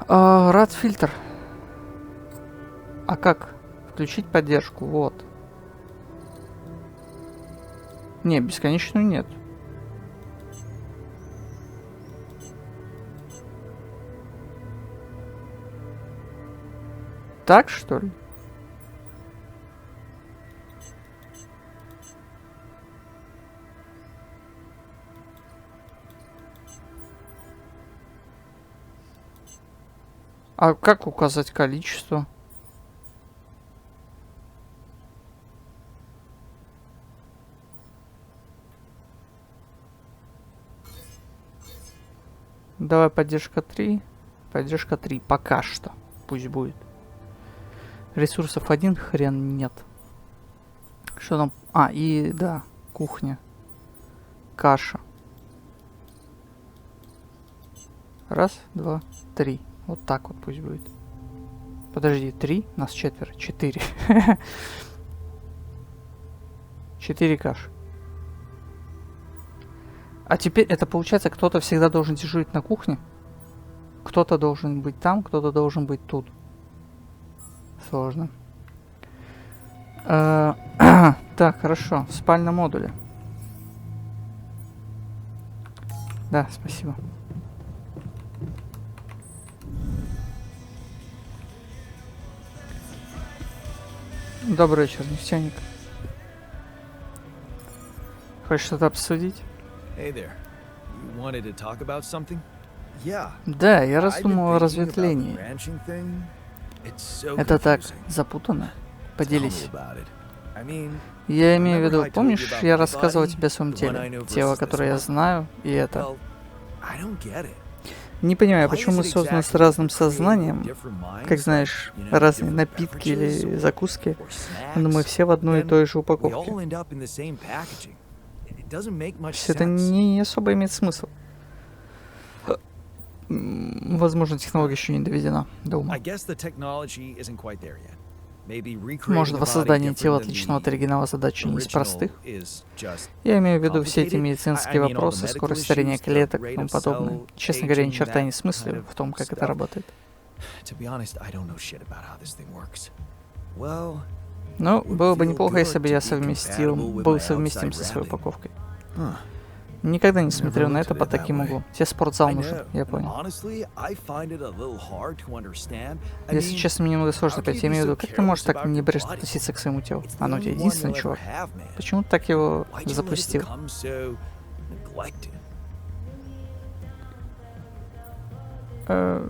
Рад фильтр. А как? Включить поддержку, вот. Не, бесконечную нет. Так, что ли? А как указать количество? Давай поддержка 3. Поддержка 3. Пока что. Пусть будет. Ресурсов 1, хрен нет. Что там? А, и да, кухня. Каша. Раз, два, три. Вот так вот пусть будет. Подожди, 3? Нас 4. 4. 4 каши. А теперь это получается, кто-то всегда должен дежурить на кухне. Кто-то должен быть там, кто-то должен быть тут. Сложно. Так, хорошо. В спальном модуле. Да, спасибо. Добрый вечер, нефтяник. Хочешь что-то обсудить? Да, я раздумывал о разветвлении. Это так запутанно. Поделись. Я имею в виду, помнишь, я рассказывал тебе о своем теле? Тело, которое я знаю, и это. Не понимаю, почему мы созданы с разным сознанием, как знаешь, разные напитки или закуски, но мы все в одной и той же упаковке. Все это не особо имеет смысл. Возможно, технология еще не доведена до ума. Может, воссоздание тела отличного от оригинала задача не из простых? Я имею в виду все эти медицинские вопросы, скорость старения клеток и тому подобное. Честно говоря, ни черта не смыслю в том, как это работает. Но было бы неплохо, если бы я был совместим со своей упаковкой. Никогда не смотрел на это под таким углом. Тебе спортзал нужен, я понял. Если честно, мне немного сложно понять. Я имею в виду, как ты можешь так небрежно относиться к своему телу? Оно у тебя единственный чувак. Почему ты так его запустил? Я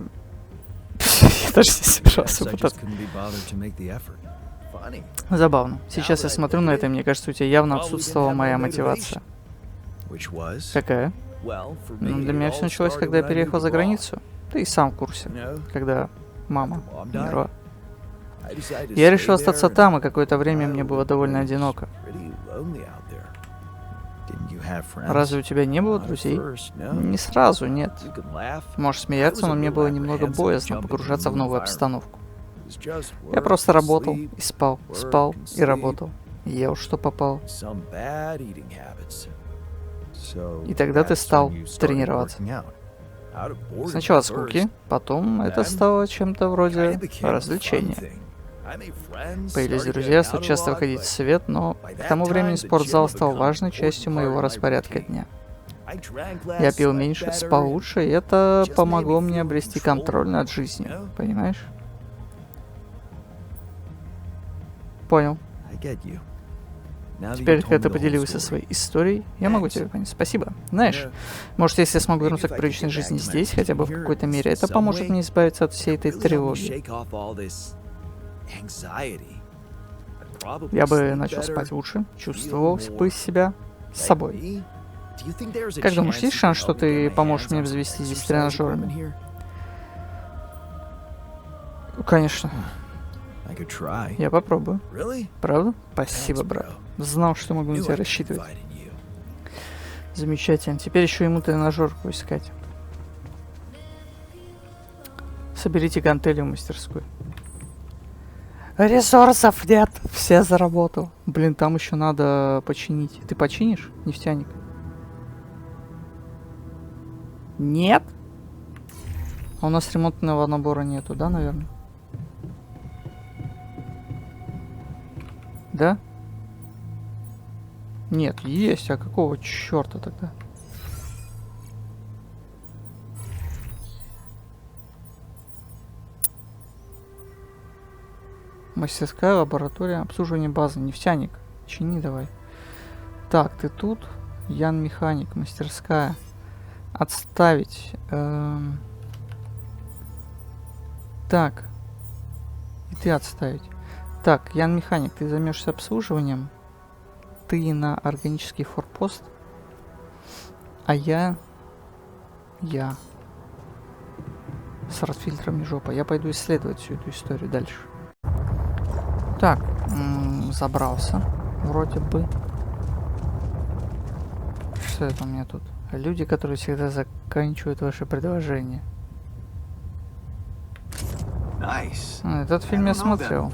даже не собирался пытаться. Забавно. Сейчас я смотрю на это, и мне кажется, у тебя явно отсутствовала моя мотивация. Какая? Ну, для меня все началось, когда я переехал за границу. Ты и сам в курсе, когда мама умерла. Я решил остаться там, и какое-то время мне было довольно одиноко. Разве у тебя не было друзей? Не сразу, нет. Можешь смеяться, но мне было немного боязно погружаться в новую обстановку. Я просто работал и спал, спал и работал. Ел, что попало. И тогда ты стал тренироваться. Сначала от скуки, потом это стало чем-то вроде развлечения. Появились друзья, стал часто выходить в свет, но к тому времени спортзал стал важной частью моего распорядка дня. Я пил меньше, спал лучше, и это помогло мне обрести контроль над жизнью, понимаешь? Понял. Теперь, когда ты поделился своей историей, я могу тебе понять. Спасибо. Знаешь, может, если я смогу вернуться к привычной жизни здесь, хотя бы в какой-то мере, это поможет мне избавиться от всей этой тревоги. Я бы начал спать лучше, чувствовал бы себя собой. Как думаешь, есть шанс, что ты поможешь мне обзавестись здесь тренажерами? Конечно. Я попробую. Правда? Спасибо, брат. Знал, что могу на тебя рассчитывать. Замечательно. Теперь еще ему тренажерку искать. Соберите гантели в мастерской. Ресурсов нет. Все заработал. Блин, там еще надо починить. Ты починишь, нефтяник? Нет? А у нас ремонтного набора нету, да, наверное? Да? Нет, есть. А какого черта тогда? Мастерская, лаборатория, обслуживание базы, нефтяник. Чини давай. Так, ты тут. Ян механик, мастерская. Отставить. Так. И ты отставить. Так, Ян механик, ты займешься обслуживанием. Ты на органический форпост. А я... С ротфильтрами жопа. Я пойду исследовать всю эту историю дальше. Так, забрался. Вроде бы. Что это у меня тут? Люди, которые всегда заканчивают ваши предложения. Этот фильм я смотрел.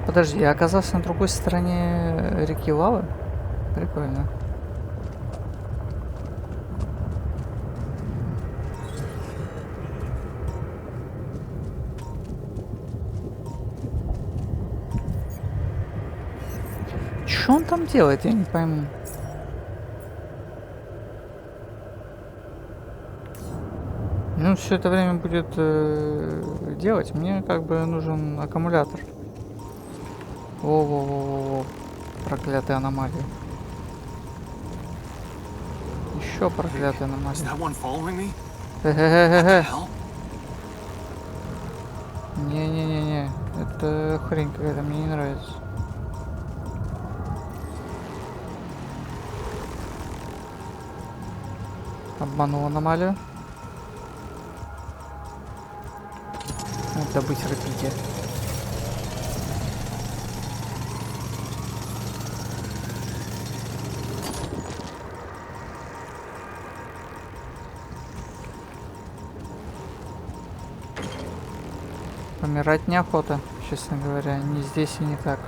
Подожди, я оказался на другой стороне реки Лавы? Прикольно. Что он там делает, я не пойму. Ну, все это время будет делать. Мне как бы нужен аккумулятор. Во-во-во-во-во. Проклятые аномалии. Еще проклятые аномалии. Хе-хе-хе-хе. Не-не-не-не. Это хрень какая-то, мне не нравится. Обманул аномалию. Добыть рапиде. Помирать неохота, честно говоря. Ни здесь и не так.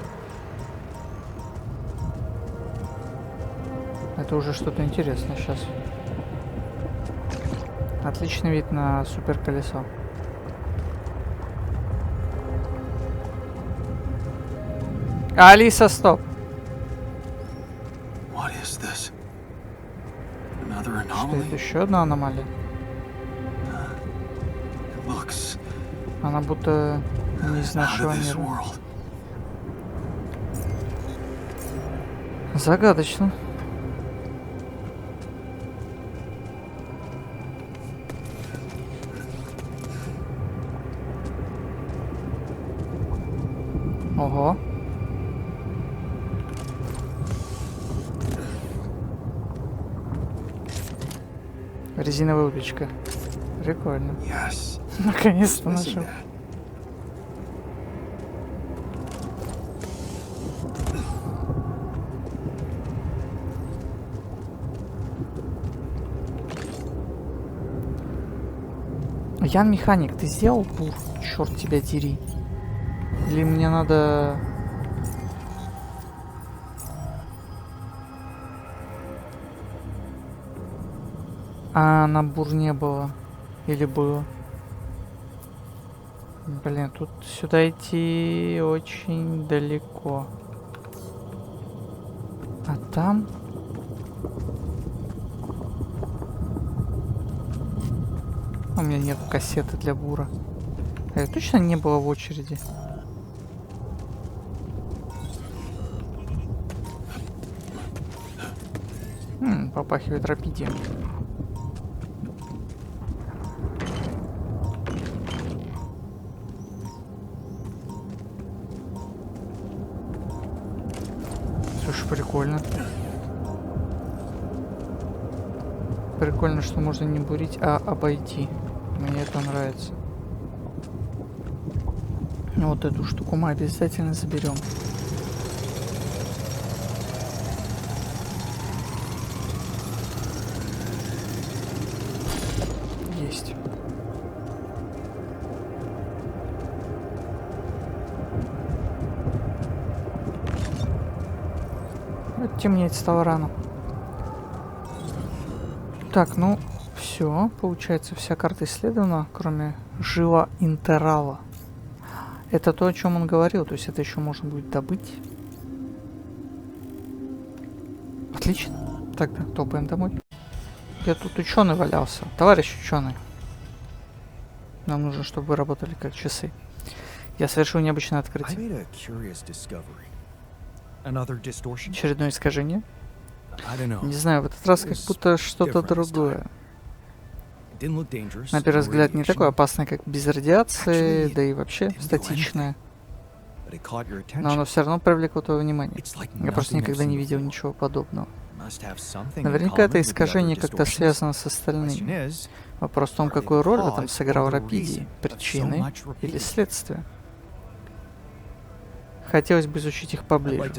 Это уже что-то интересное сейчас. Отличный вид на супер колесо. Алиса, стоп! Что это, еще одна аномалия? Она будто не из нашего мира. Загадочно. Ого. Резиновая удочка. Прикольно. Наконец-то нашел. Ян Механик, ты сделал бур? Черт тебя дери. Или мне надо... А на бур не было. Или было. Блин, тут сюда идти очень далеко. А там... У меня нет кассеты для бура. Это точно не было в очереди. Попахивает рапидием. Слушай, прикольно. Прикольно, что можно не бурить, а обойти. Мне это нравится. Вот эту штуку мы обязательно заберем. Есть. Вот темнеть стало рано. Так, ну, все. Получается, вся карта исследована, кроме жила интерала. Это то, о чем он говорил, то есть это еще можно будет добыть. Отлично. Тогда топаем домой. Я тут ученый валялся. Товарищ ученый. Нам нужно, чтобы вы работали как часы. Я совершил необычное открытие. Очередное искажение? Не знаю, в этот раз как будто что-то другое. На первый взгляд не такое опасное, как без радиации, да и вообще статичное. Но оно все равно привлекло твое внимание. Я просто никогда не видел ничего подобного. Наверняка это искажение как-то связано с остальными. Вопрос в том, какую роль в этом сыграл Рапидий, причины или следствие. Хотелось бы изучить их поближе.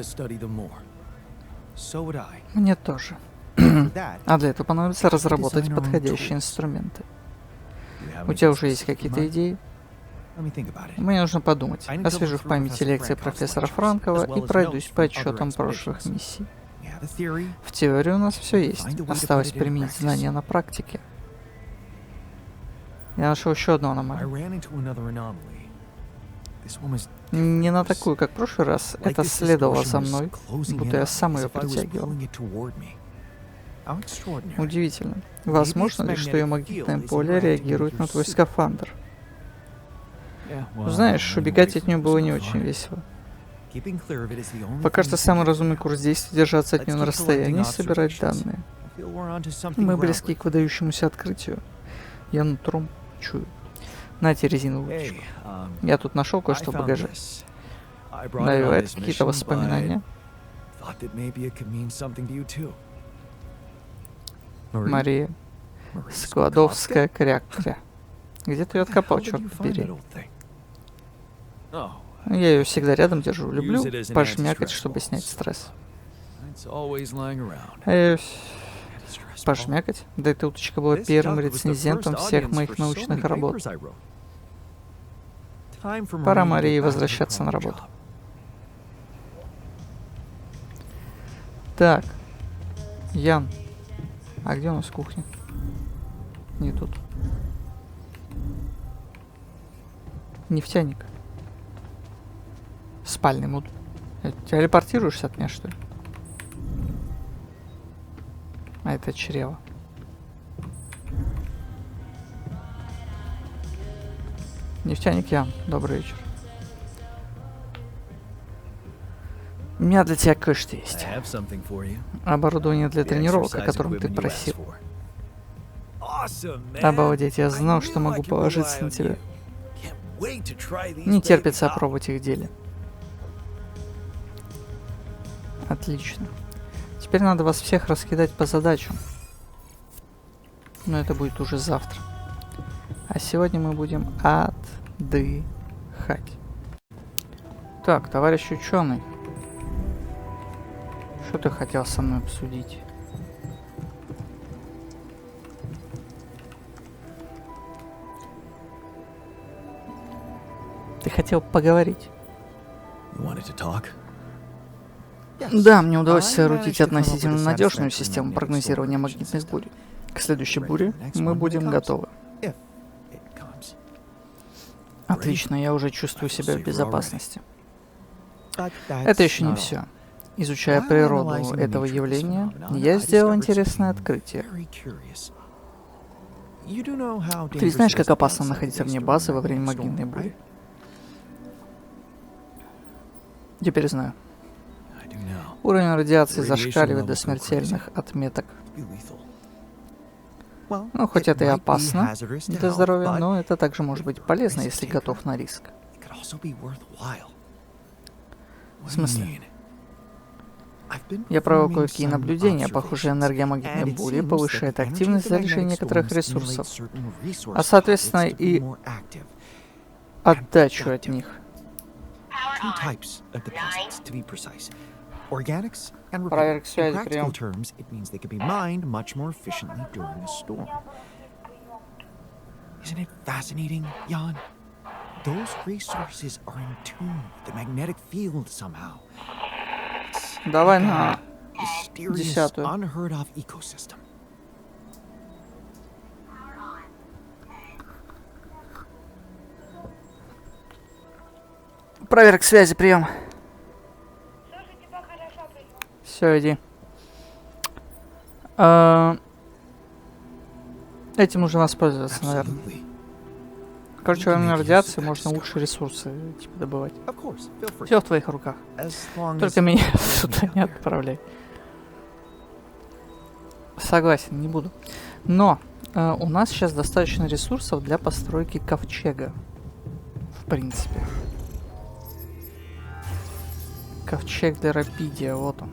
Мне тоже. А для этого понадобится разработать подходящие инструменты. У тебя уже есть какие-то идеи? Мне нужно подумать. Освежу в памяти лекции профессора Франкова и пройдусь по отчетам прошлых миссий. В теории у нас все есть. Осталось применить знания на практике. Я нашел еще одну аномалию. Не на такую, как в прошлый раз. Это следовало за мной, будто я сам ее притягивал. Удивительно. Возможно ли, что ее магнитное поле реагирует на твой скафандр? Знаешь, убегать от нее было не очень весело. Пока что самый разумный курс действий — держаться от нее на расстоянии и собирать данные. Мы близки к выдающемуся открытию. Я нутром чую. Нате резиновую ручку. Я тут нашел кое-что в багаже. Навевает какие-то воспоминания. Мария. Складовская кря-кря. Где ты ее откопал, черт побери? Я ее всегда рядом держу. Люблю пожмякать, чтобы снять стресс. Пожмякать? Да эта уточка была первым рецензентом всех моих научных работ. Пора Марии возвращаться на работу. Так. Ян. А где у нас кухня? Не тут. Нефтяник. Спальный муд. Телепортируешься от меня, что ли? А это чрево. Нефтяник Ян, добрый вечер. У меня для тебя кое-что есть. Оборудование для тренировок, о котором ты просил. Обалдеть, я знал, что могу положиться на тебя. Не терпится опробовать их в деле. Отлично. Теперь надо вас всех раскидать по задачам. Но это будет уже завтра. А сегодня мы будем отдыхать. Так, товарищ ученый. Что ты хотел со мной обсудить? Ты хотел поговорить? Да, мне удалось соорудить относительно надежную систему прогнозирования магнитных бурь. К следующей буре мы будем готовы. Отлично, я уже чувствую себя в безопасности. Это еще не все. Изучая природу этого явления, я сделал интересное открытие. Ты знаешь, как опасно находиться вне базы во время магнитной бури? Теперь знаю. Уровень радиации зашкаливает до смертельных отметок. Ну, хоть это и опасно для здоровья, но это также может быть полезно, если готов на риск. В смысле? Я провел кое-какие наблюдения. Похоже, энергия магнитной бури повышает активность залежи некоторых ресурсов, а соответственно и отдачу от них. Проверка связи, прием. Isn't it fascinating, Jan? Those resources are in tune with the magnetic field somehow. Давай на 10-ю. Unheard of ecosystem. Проверка связи, прием. Все, иди. Этим нужно воспользоваться, наверное. Короче, во время радиации можно лучшие ресурсы типа добывать. Все в твоих руках. Только меня сюда не отправляй. Согласен, не буду. Но у нас сейчас достаточно ресурсов для постройки ковчега. В принципе. Ковчег для Рапидия, вот он.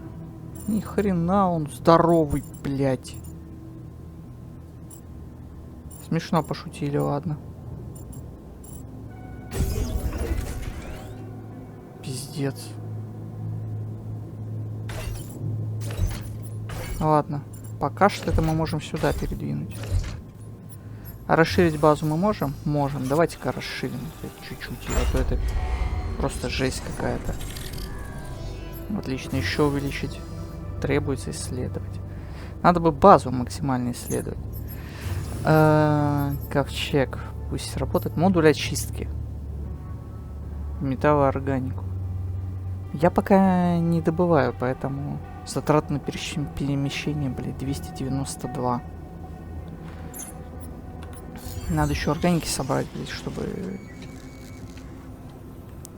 Ни хрена он здоровый, блядь. Смешно пошутили, ладно. Пиздец. Ладно. Пока что это мы можем сюда передвинуть. А расширить базу мы можем? Можем. Давайте-ка расширим чуть-чуть. А то это просто жесть какая-то. Отлично. Еще увеличить. Требуется исследовать. Надо бы базу максимально исследовать. Ковчег. Пусть работает. Модуль очистки. Металлоорганику. Я пока не добываю, поэтому затрат на перемещение, блядь, 292. Надо еще органики собрать, блядь, чтобы...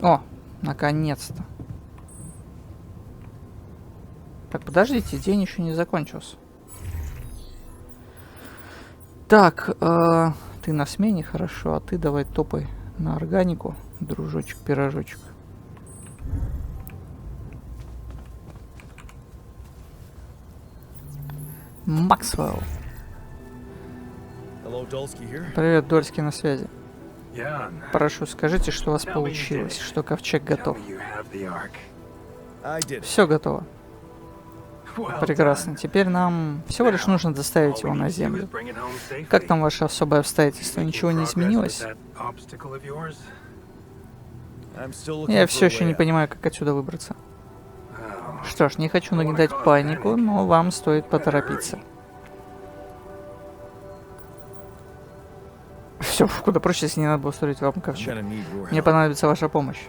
О, наконец-то. Так, подождите, день еще не закончился. Так, ты на смене, хорошо, а ты давай топай на органику, дружочек-пирожочек. Максвелл. Привет, Дольский на связи. Прошу, скажите, что у вас получилось, что ковчег готов. Все готово. Прекрасно. Теперь нам всего лишь нужно доставить его на Землю. Как там ваше особое обстоятельство? Ничего не изменилось? Я все еще не понимаю, как отсюда выбраться. Что ж, не хочу нагнетать панику, но вам стоит поторопиться. Все, куда проще, если не надо было устроить вам ковчег. Мне понадобится ваша помощь.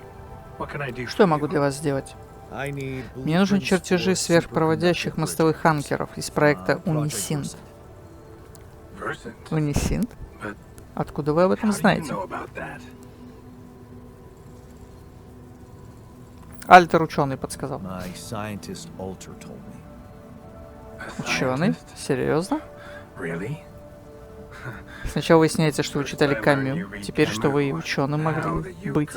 Что я могу для вас сделать? Мне нужны чертежи сверхпроводящих мостовых анкеров из проекта Унисинт. Унисинт? Откуда вы об этом знаете? Альтер ученый подсказал. Ученый? Серьезно? Сначала выясняется, что вы читали Камю. Теперь, что вы и ученым могли быть.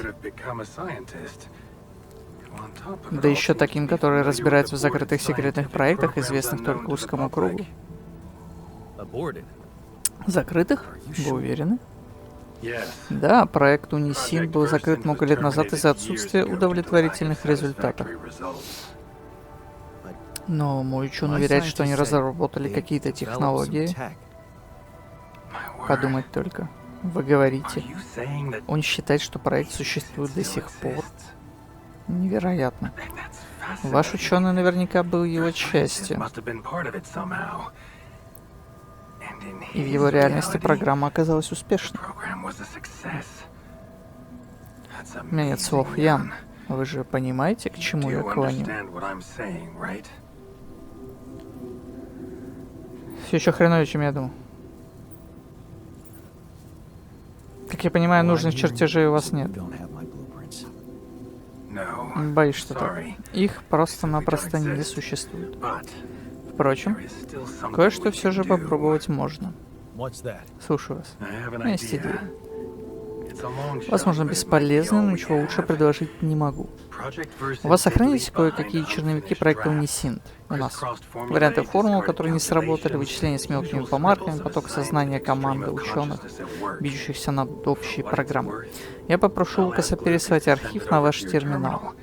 Да еще таким, который разбирается в закрытых секретных проектах, известных только узкому кругу. Закрытых? Вы уверены? Да, проект Унисин был закрыт много лет назад из-за отсутствия удовлетворительных результатов. Но мой ученый уверяет, что они разработали какие-то технологии. Подумать только. Вы говорите. Он считает, что проект существует до сих пор. Невероятно. Ваш ученый наверняка был его частью. И в его реальности программа оказалась успешной. У меня нет слов, Ян. Вы же понимаете, к чему я клоню? Все еще хреновее, чем я думал. Как я понимаю, нужных чертежей у вас нет. Боюсь, что так. Их просто-напросто не существует. Впрочем, кое-что все же попробовать можно. Слушаю вас. У меня есть идея. Возможно, бесполезно, но ничего лучше предложить не могу. У вас сохранились кое-какие черновики проекта Унисинт? У нас. Варианты формул, которые не сработали, вычисления с мелкими помарками, поток сознания команды ученых, бичущихся над общей программой. Я попрошу Лукаса переслать архив на ваш терминал.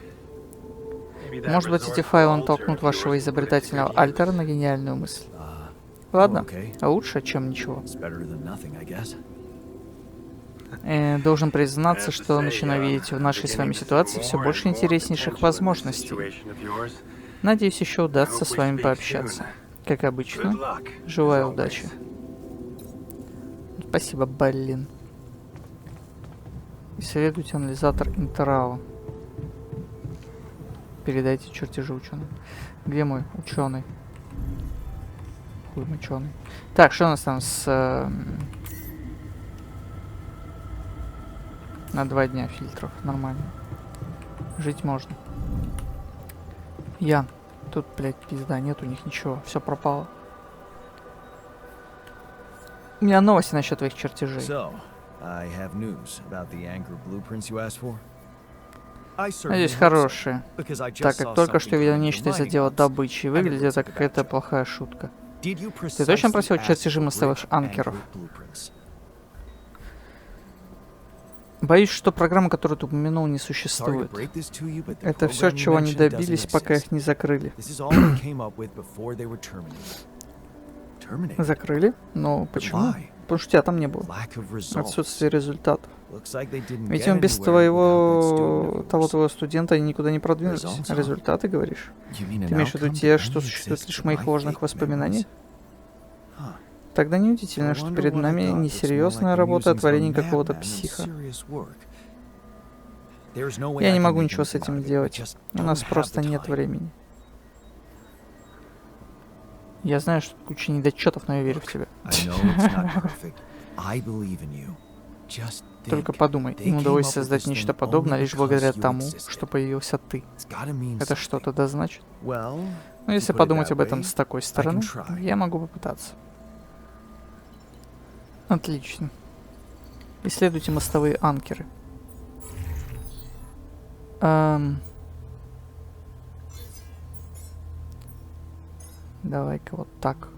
Может быть, эти файлы натолкнут вашего изобретательного Альтера на гениальную мысль. Ладно, а лучше, чем ничего. Должен признаться, что начинаю видеть в нашей с вами ситуации все больше интереснейших возможностей. Надеюсь, еще удастся с вами пообщаться. Как обычно, желаю удачи. Спасибо, блин. Исследуйте анализатор Интерао. Передайте чертежи ученым. Где мой ученый? Хуй ученый. Так, что у нас там с... На 2 дня фильтров. Нормально. Жить можно. Ян. Тут, блядь, пизда. Нет у них ничего. Все пропало. У меня новости насчет твоих чертежей. Надеюсь, хорошие. Так как только что видел нечто из отдела добычи, выглядит это как какая-то плохая шутка. Ты точно просил чертежи мостовых анкеров? Боюсь, что программа, которую ты упомянул, не существует. Это все, чего они добились, пока их не закрыли. Закрыли? Но почему? Потому что тебя там не было. Отсутствие результатов. Видимо, без твоего студента они никуда не продвинулись. Результаты, говоришь? Ты имеешь в виду те, что существуют лишь в моих ложных воспоминаниях? Тогда неудивительно, что перед нами несерьезная работа о творении какого-то психа. Я не могу ничего с этим делать. У нас просто нет времени. Я знаю, что куча недочетов, но я верю в тебя. Только подумай, им удалось создать нечто подобное лишь благодаря тому, что появился ты. Это что-то да значит? Но если подумать об этом с такой стороны, я могу попытаться. Отлично. Исследуйте мостовые анкеры. Давай-ка вот так.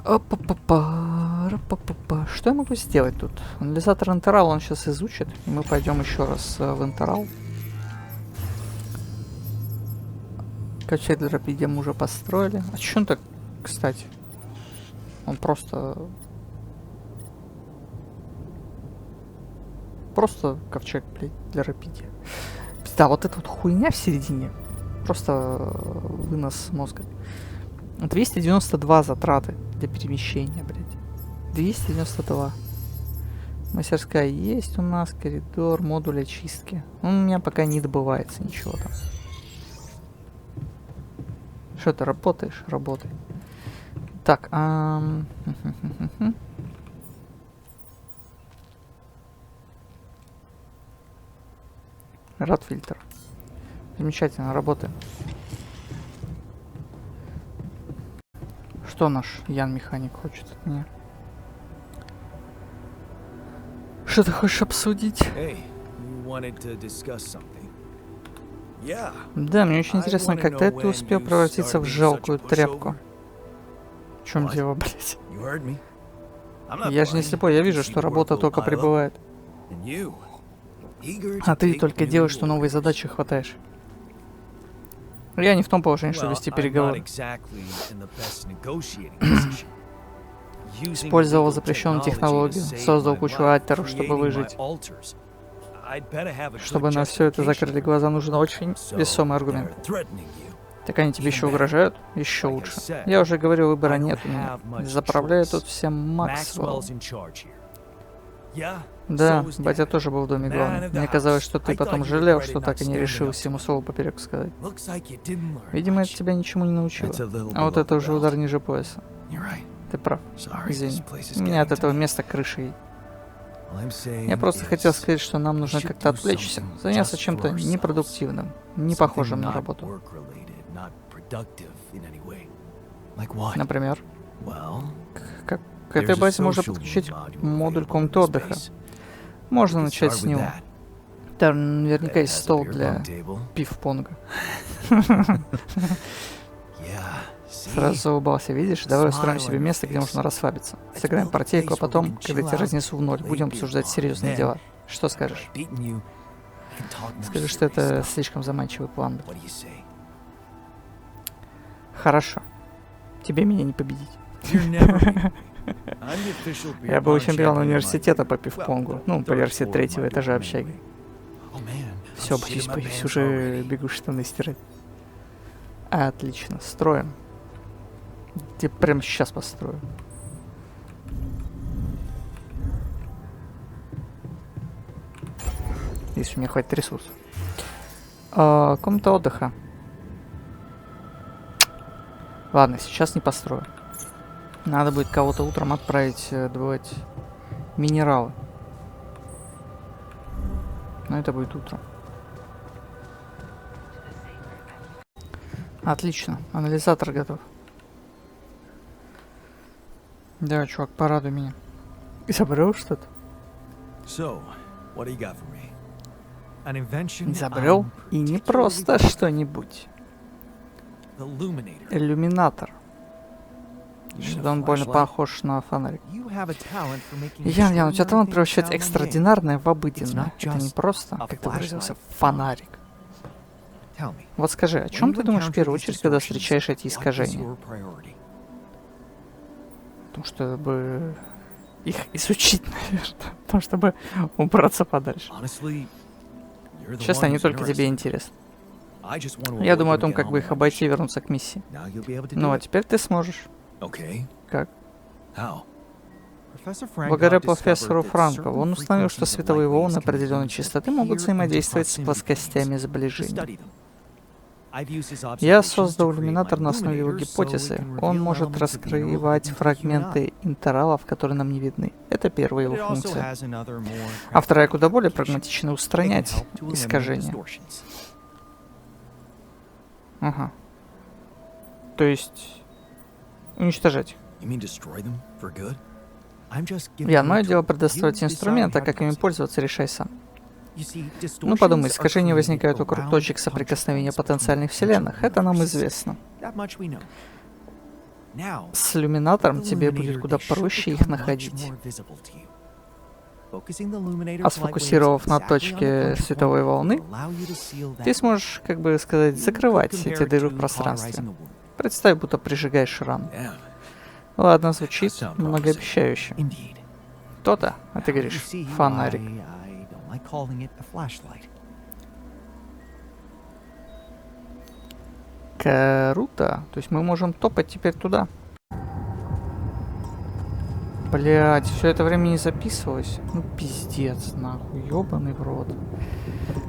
Опа-па-па. Что я могу сделать тут? Анализатор интерал он сейчас изучит. И мы пойдем еще раз в интерал. Качель для рапиди мы уже построили. А че он так, кстати? Он просто ковчег, блядь, для рапиди. Да, вот эта вот хуйня в середине. Просто вынос мозга. 292 затраты для перемещения, блядь. 292. Мастерская есть у нас, коридор, модуль очистки. У меня пока не добывается ничего там. Что ты работаешь? Работай. Так, рад фильтр. Замечательно, работаем. Что наш Ян-механик хочет от меня? Что ты хочешь обсудить? Да, мне очень интересно, когда ты успел превратиться в жалкую тряпку. В чем дело, блядь? Я же не слепой, я вижу, что работа только прибывает. А ты только делаешь, что новые задачи хватаешь. Я не в том положении, чтобы вести переговоры. Использовал запрещенную технологию, создал кучу альтеров, чтобы выжить. Чтобы на все это закрыли глаза, нужен очень весомый аргумент. Так они тебе еще угрожают? Еще лучше. Я уже говорил, выбора нет у меня. Заправляю тут всем Максвелл. Да, батя тоже был в доме главным. Мне казалось, что ты потом жалел, что так и не решился ему слово поперек сказать. Видимо, это тебя ничему не научило. А вот это уже удар ниже пояса. Ты прав. Извини. У меня от этого места крышей. Я просто хотел сказать, что нам нужно как-то отвлечься, заняться чем-то непродуктивным, не похожим на работу. Например? К этой базе можно подключить модуль комнаты отдыха. Можно начать с него. Там наверняка есть стол для пив-понга. Сразу заулыбался, видишь? Давай устроим себе место, где можно расслабиться. Сыграем партийку, а потом, когда тебя разнесу в ноль, будем обсуждать серьезные дела. Что скажешь? Скажи, что это слишком заманчивый план. Хорошо. Тебе меня не победить. Я был чемпионом университета по пив-понгу. Ну, по версии 3-го этажа общаги. Все, боюсь, уже бегу штаны стирать. Отлично, строим. Я прямо сейчас построю. Если у меня хватит ресурсов. Комната отдыха. Ладно, сейчас не построю. Надо будет кого-то утром отправить добывать минералы. Но это будет утром. Отлично, анализатор готов. Да, чувак, порадуй меня. Изобрел что-то? So, what do you got for me? An invention. Изобрел и не просто что-нибудь. The Illuminator. Иллюминатор. Что-то он больно похож на фонарик. You have a talent for making Ян, у тебя талант extraordinary превращать things sound экстраординарное в обыденное. It's not Это не just просто, a как ты выразился, flashlight. фонарик. mundane. Tell me, Вот скажи, о when чем you ты думаешь в encounter первую these очередь, когда distortions, встречаешь эти what is искажения? your priority? Потому чтобы их изучить, наверное. Потому чтобы убраться подальше. Honestly, you're the Честно, one не who's только тебе interested. интересно. I just want to Я avoid думаю о them том, again как on бы my их own обойти и mission. вернуться к миссии. Now you'll be able to Ну, do а it. теперь ты сможешь. Okay. Как? How? Professor Frank Благодаря discovered профессору that Франко, certain он установил, что frequencies of световые light волны waves can определенной be частоты used могут to взаимодействовать с peer into плоскостями proximity сближения. to study them. I've used his Я observations создал to create иллюминатор my на основе его illuminator so it гипотезы. can Он reveal может elements of the раскрывать interval hidden to you and I. фрагменты интервалов, которые нам не видны. Это первая But его it also функция. has another more А вторая куда practical более application. прагматичная — It can устранять help to eliminate искажения. distortions. Ага. То есть уничтожать их. You mean destroy them for good? I'm just giving Ян, you мое a дело tool. предоставить You инструменты, decide а how как to ими use it. пользоваться, решай сам. You see, Ну подумай, distortions are искажения created возникают вокруг around точек puncture соприкосновения points потенциальных between вселенных. potential Это нам universes. известно. That much we know. Now, С иллюминатором with the тебе будет illuminator, куда they should проще их become much находить. more visible to you. Focusing the illuminator's А light сфокусировав waves на exactly on the точке puncture световой point волны, will allow you to seal ты that. сможешь, как бы сказать, You закрывать could эти compare it дыры в to пространстве. cauterizing a wound. Представь, будто прижигаешь рану. Damn. Ладно, звучит Sound многообещающе. Indeed. То-то, а ты Now, you говоришь, see фонарик. why I don't like calling it a flashlight. Круто. То есть мы можем топать теперь туда. Блять, все это время не записывалось. Ну пиздец, нахуй, ёбаный в рот.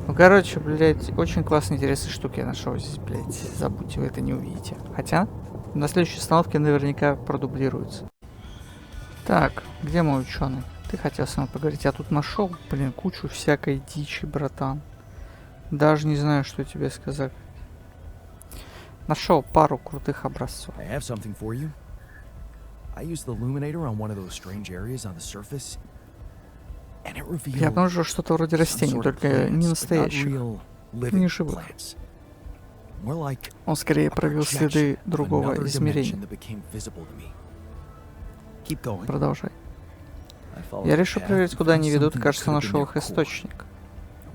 Ну короче, блять, очень классные интересные штуки я нашел здесь, блять. Забудьте, вы это не увидите. Хотя, на следующей остановке наверняка продублируется. Так, где мой ученый? Ты хотел со мной поговорить. Я тут нашел, блин, кучу всякой дичи, братан. Даже не знаю, что тебе сказать. Нашел пару крутых образцов. I have something for you. I used the illuminator on one of those strange areas on the surface, and it revealed Я обнаружил что-то вроде some растений, sort of только plants, не but not настоящих. real living Не живых. plants. More like Он скорее a провел следы projection of другого another измерения. dimension that became visible to me. Keep going. Продолжай. I followed Я the решил path проверить, and куда found они ведут, something that кажется, could have been нашел their их core. источник.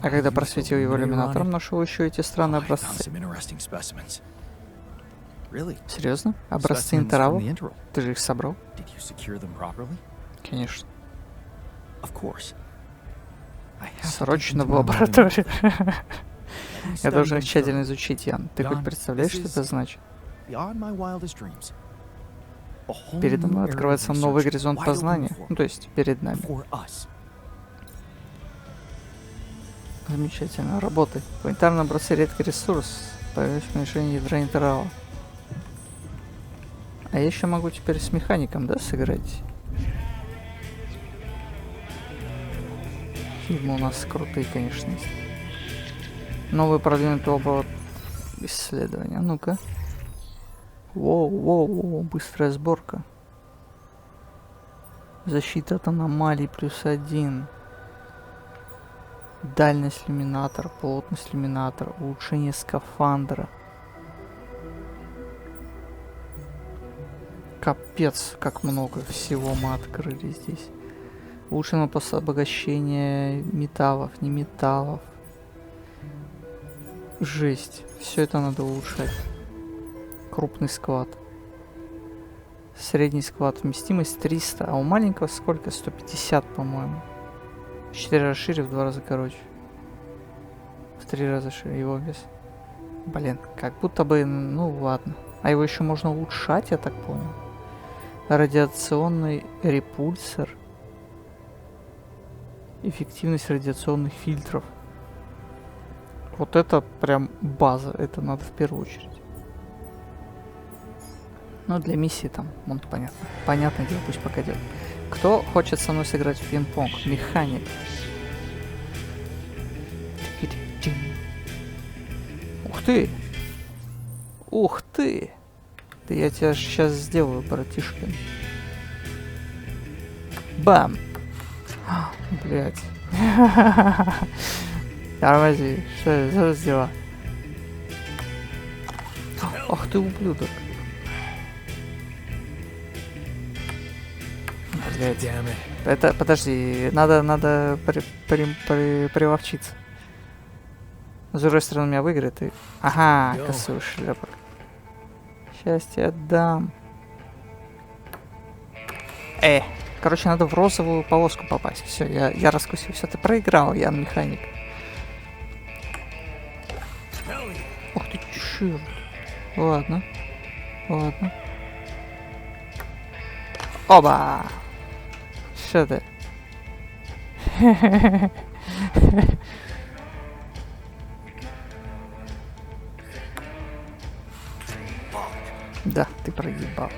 А When I когда used the просветил его illuminator on иллюминатором, it, нашел еще эти странные I found образцы. some interesting specimens. Really? Серьезно? Образцы Specimens from интервалов? the interval. Ты же их собрал? Did you secure them properly? Конечно. Of course. I have to dig Срочно into в my лабораторию. Let me Я study должен them их тщательно further. изучить, Ян. Ты хоть Ян, представляешь, this что is- это значит? Beyond my wildest dreams. A whole Передо new мной area of открывается новый research горизонт wide open познания. before Ну, то есть перед нами. for us. Замечательно. Работай. Планетарный образцы — редкий ресурс. Появляюсь в уменьшении ядра интервала. А я еще могу теперь с механиком, да, сыграть? Фильмы у нас крутые, конечно, есть. Новый продвинутый оборот исследования. Ну-ка. Воу, быстрая сборка. Защита от аномалий +1. Дальность иллюминатора, плотность иллюминатора, улучшение скафандра. Капец, как много всего мы открыли здесь. Улучшено после обогащения металлов, не металлов. Жесть. Все это надо улучшать. Крупный склад. Средний склад. Вместимость 300. А у маленького сколько? 150, по-моему. В 4 раза шире, в 2 раза короче. В 3 раза шире его вес. Блин, как будто бы, ну ладно. А его еще можно улучшать, я так понял. Радиационный репульсор. Эффективность радиационных фильтров. Вот это прям база. Это надо в первую очередь. Ну, для миссии там, вон понятно. Понятное дело, пусть пока делает. Кто хочет со мной сыграть в пинг-понг? Механик. Ух ты! Ух ты! Да я тебя сейчас сделаю, братишка. Бам! Блять. Тормози. Что за дела? Ах ты ублюдок. Блять. Это, подожди, надо приловчиться. С другой стороны, меня выиграет и... Ага, косой шлепок. Сейчас тебе отдам. Короче, надо в розовую полоску попасть. Все, я раскусил. Все, ты проиграл, я механик. Ух ты, черт. Ладно. Ладно. Оба! Что ты? Да, ты прогибал.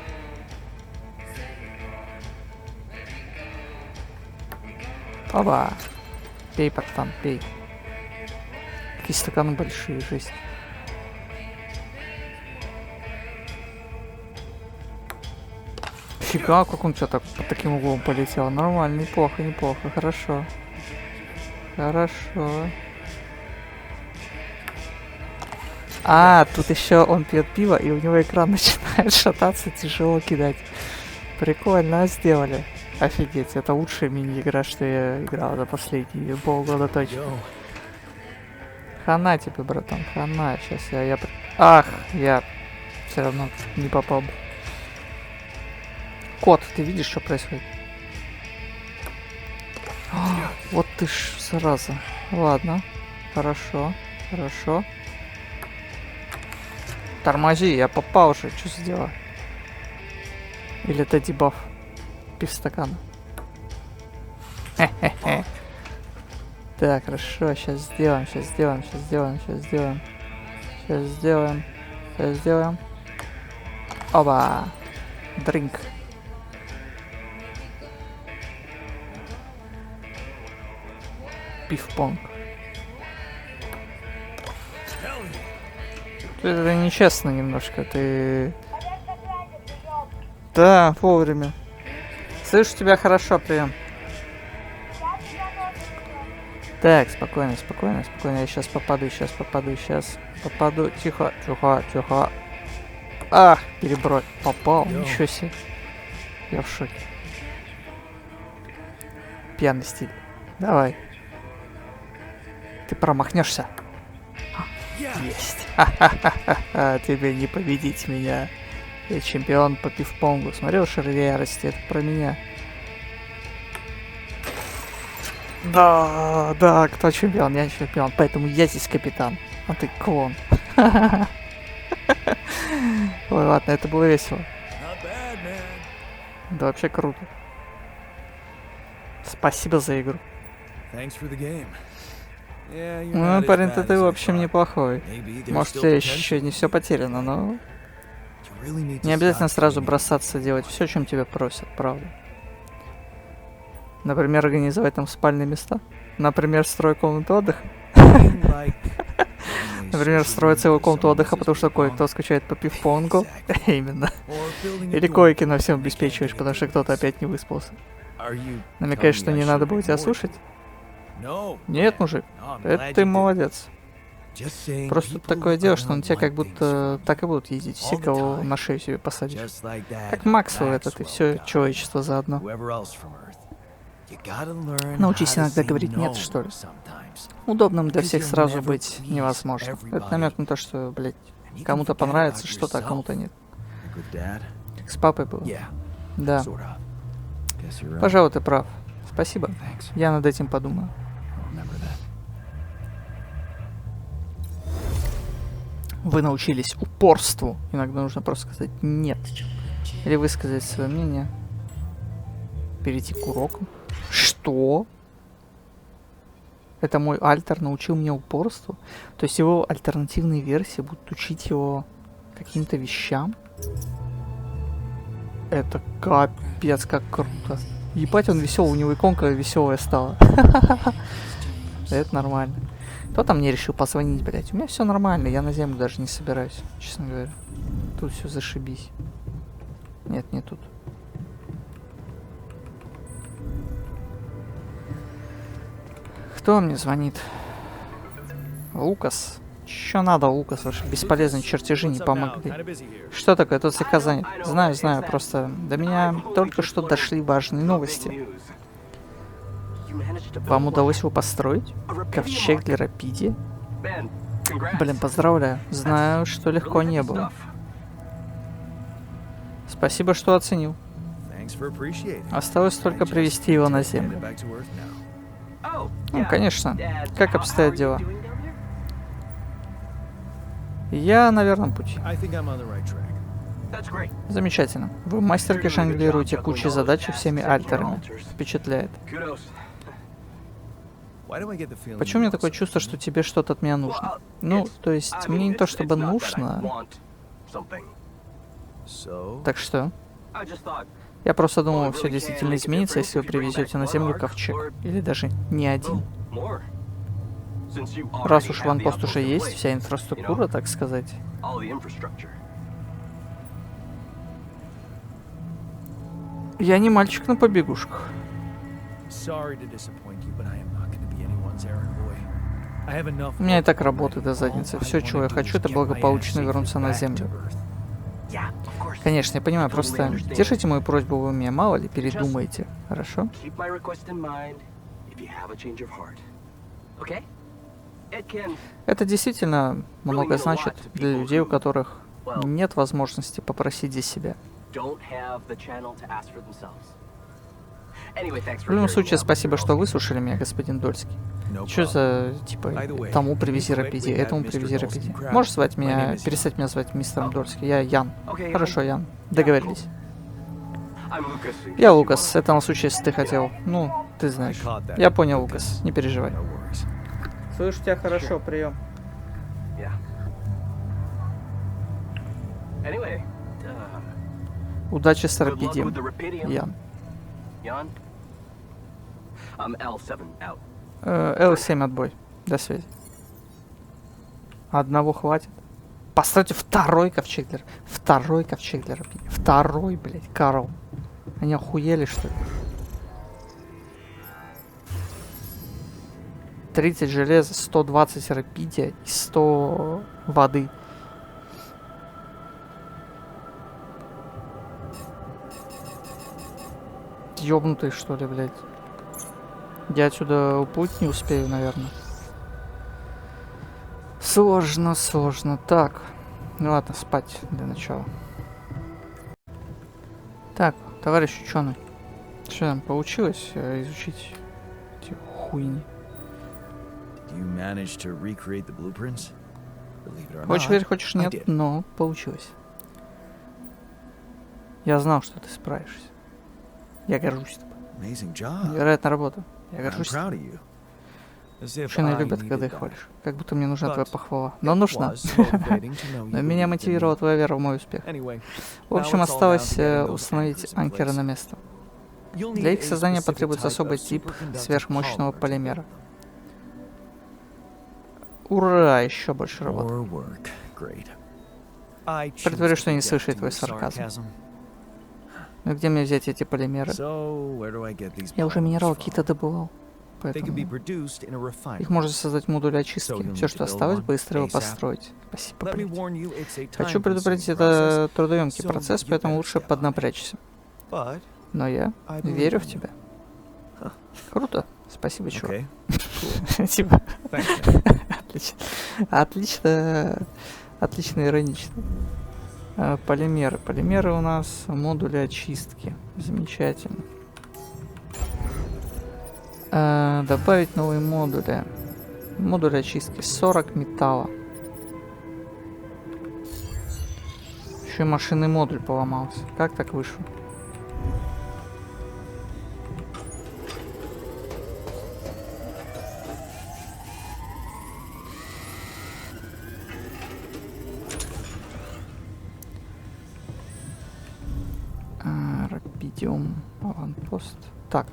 Оба! Пей, братан, пей. Какие стаканы большие, жесть. Фига, как он что так под таким углом полетел. Нормально, неплохо, неплохо, хорошо. Хорошо. А, тут еще он пьет пиво, и у него экран начинает шататься, тяжело кидать. Прикольно сделали. Офигеть, это лучшая мини-игра, что я играл за последние полгода точно. Хана тебе, братан, хана. Сейчас я... Ах, я все равно не попал бы. Кот, ты видишь, что происходит? Вот ты ж, зараза. Ладно, хорошо, хорошо. Тормози, я попал уже, что за дела? Или это дебаф? Пивстакана. Хе-хе-хе. Так, хорошо, сейчас сделаем, сейчас сделаем, сейчас сделаем, сейчас сделаем. Сейчас сделаем, сейчас сделаем. Оба! Дринк. Пив-понг. Это нечестно немножко, ты... Да, вовремя. Слышу тебя хорошо, прием. Так, спокойно, спокойно, спокойно. Я сейчас попаду, сейчас попаду, сейчас попаду. Тихо, тихо, тихо. Ах, переброй. Попал, ничего себе. Я в шоке. Пьяный стиль. Давай. Ты промахнешься. Есть. Ха-ха-ха-ха. Тебе не победить меня. Я чемпион по пивпонгу. Смотрел шар ярости, это про меня. Да, да, кто чемпион? Я чемпион, поэтому я здесь капитан. А ты клон. Ой, ладно, это было весело. Да, вообще круто. Спасибо за игру. Ну, парень-то ты, в общем, неплохой. Может, еще не все потеряно, но... Не обязательно сразу бросаться делать все, чем тебя просят, правда. Например, организовать там спальные места. Например, строить комнату отдыха. Например, строить целую комнату отдыха, потому что кое-кто скучает по пивпонгу. Именно. Или койки на всем обеспечиваешь, потому что кто-то опять не выспался. Намекаешь, что не надо было тебя слушать? Нет, мужик, это ты молодец. Просто такое дело, что на тебя как будто так и будут ездить все, кого на шею себе посадишь. Как Максвелл этот и все человечество заодно. Научись иногда говорить «нет», что ли. Удобным для всех сразу быть невозможно. Это намек на то, что, блядь, кому-то понравится что-то, а кому-то нет. Как с папой было. Да. Пожалуй, ты прав. Спасибо. Я над этим подумаю. Вы научились упорству. Иногда нужно просто сказать «нет». Или высказать свое мнение. Перейти к урокам. Что? Это мой альтер научил меня упорству? То есть его альтернативные версии будут учить его каким-то вещам? Это капец как круто. Ебать, он веселый, у него иконка веселая стала. Это нормально. Кто-то мне решил позвонить, блять. У меня все нормально, я на землю даже не собираюсь, честно говоря. Тут все зашибись. Нет, не тут. Кто мне звонит? Лукас. Что надо, Лукас? Ваши бесполезные чертежи не помогли. Что такое? Тут слегка занят. Знаю, просто до меня только что дошли важные новости. Вам удалось его построить? Ковчег для Рапиди? Блин, поздравляю. Знаю, что легко не было. Спасибо, что оценил. Осталось только привести его на землю. Ну, конечно. Как обстоят дела? Я на верном пути. Замечательно. Вы мастерски жонглируете кучей задач и всеми альтерами. Впечатляет. Почему у меня такое чувство, что тебе что-то от меня нужно? Ну, то есть, мне не то чтобы нужно. Так что? Я просто думал, все действительно изменится, если вы привезете на землю ковчег. Или даже не один. Раз уж ванпост уже есть, вся инфраструктура, так сказать. Я не мальчик на побегушках. У меня и так работает до задницы. Все, чего я хочу, это благополучно вернуться на землю. Конечно, я понимаю, просто держите мою просьбу в уме, мало ли передумаете, хорошо? Это действительно много значит для людей, у которых нет возможности попросить за себя. В любом случае, спасибо, что выслушали меня, господин Дольский. Что за, типа, тому привези Рапиди, этому привези Рапиди? Можешь звать меня, перестать меня звать мистером Дольский? Я Ян. Хорошо, Ян. Договорились. Я Лукас. Это на случай, если ты хотел. Ну, ты знаешь. Я понял, Лукас. Не переживай. Слышу тебя хорошо, прием. Удачи с Рапидием, Ян. L7 отбой. До связи. Одного хватит. Постройте второй ковчег для... Второй ковчег для Рапиди. Второй, блядь, Карл. Они охуели, что ли? 30 железа, 120 рапидия и 100 воды. Ёбнутый, что ли, блядь. Я отсюда уплыть не успею, наверное. Сложно, сложно. Так. Ну ладно, спать для начала. Так, товарищ ученый. Что там, получилось изучить эти хуйни? Хочешь верь, хочешь нет, но получилось. Я знал, что ты справишься. Я горжусь тобой. Невероятная работа. Я горжусь тобой. Ученые любят, когда их хвалишь. Как будто мне нужна твоя похвала. Но нужна. Но меня мотивировала твоя вера в мой успех. В общем, осталось установить анкеры на место. Для их создания потребуется особый тип сверхмощного полимера. Ура! Еще больше работы. Притворюсь, что не слышу твой сарказм. Но где мне взять эти полимеры? Я уже минерал какие-то добывал. Поэтому их можно создать в модуле очистки. Все, что осталось, быстро его построить. Спасибо, блядь. Хочу предупредить, это трудоемкий процесс, поэтому лучше поднапрячься. Но я верю в тебя. Круто. Спасибо, чувак. Спасибо. Отлично. Отлично иронично. Полимеры. Полимеры у нас в модуле очистки. Замечательно. Добавить новые модули. Модуль очистки. 40 металла. Еще и машинный модуль поломался. Как так вышло? Рапидиум. Аванпост. Так.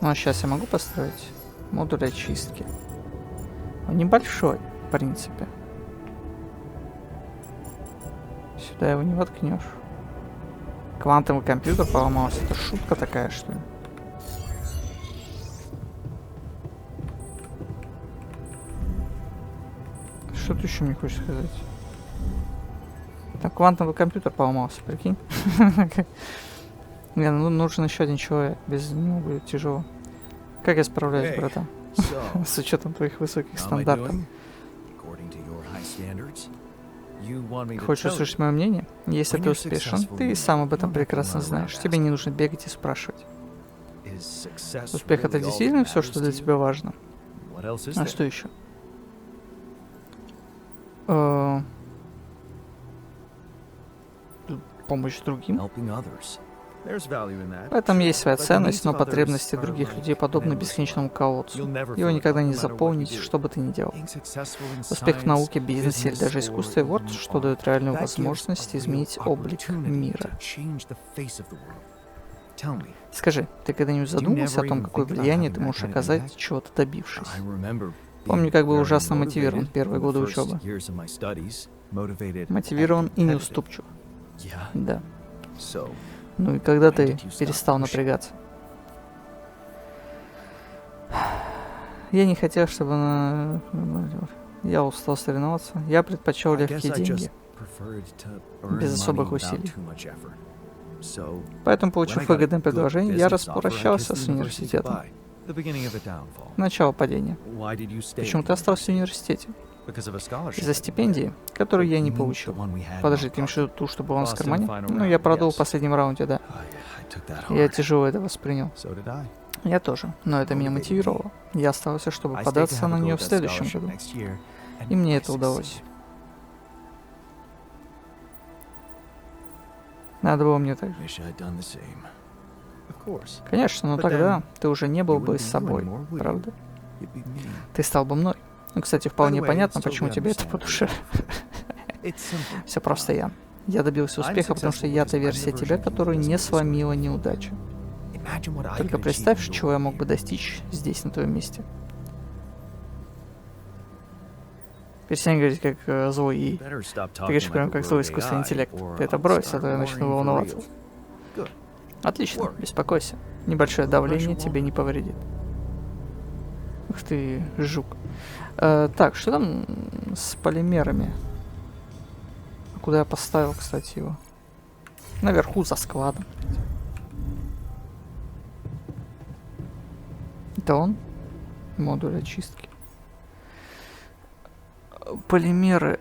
Ну а сейчас я могу построить модуль очистки. Он небольшой, в принципе. Сюда его не воткнешь. Квантовый компьютер поломался. Это шутка такая, что ли? Что ты еще мне хочешь сказать? Так, квантовый компьютер поломался, прикинь. Не, ну нужен еще один человек. Без него будет тяжело. Как я справляюсь, братан? С учетом твоих высоких стандартов. Хочешь услышать мое мнение? Если ты успешен, ты и сам об этом прекрасно знаешь. Тебе не нужно бегать и спрашивать. Успех — это действительно все, что для тебя важно? А что еще? Помощь другим. В этом есть своя ценность, но потребности других людей подобны бесконечному колодцу. Его никогда не заполнить, что бы ты ни делал. Успех в науке, бизнесе или даже искусстве — вот что дает реальную возможность изменить облик мира. Скажи, ты когда-нибудь задумался о том, какое влияние ты можешь оказать, чего-то добившись? Помню, как был ужасно мотивирован в первые годы учебы. Мотивирован и неуступчив. Да. Ну и когда ты перестал напрягаться? Я не хотел, чтобы она... Я устал соревноваться. Я предпочел легкие деньги. Без особых усилий. Поэтому, получив выгодное предложение, я распрощался с университетом. Начало падения. Почему ты остался в университете? Из-за стипендии, которую я не получил. Подожди, ты имеешь в виду ту, что была у нас в кармане? Ну, я продул в последнем раунде, да. Я тяжело это воспринял. Я тоже, но это меня мотивировало. Я остался, чтобы податься на нее в следующем году. И мне это удалось. Надо было мне так. Конечно, но тогда ты уже не был бы с собой, правда? Ты стал бы мной. Ну, кстати, вполне понятно, почему тебе это по душе. Все просто, Ян. Я добился успеха, потому что я та версия тебя, которую не сломила неудача. Только представь, чего я мог бы достичь здесь, на твоем месте. Перестань говорить как злой и... Ты говоришь прям как злой искусственный интеллект. Ты это брось, а то я начну волноваться. Отлично, беспокойся. Небольшое давление тебе не повредит. Ух ты, жук. Так, что там с полимерами? Куда я поставил, кстати, его? Наверху за складом. Это он? Модуль очистки. Полимеры.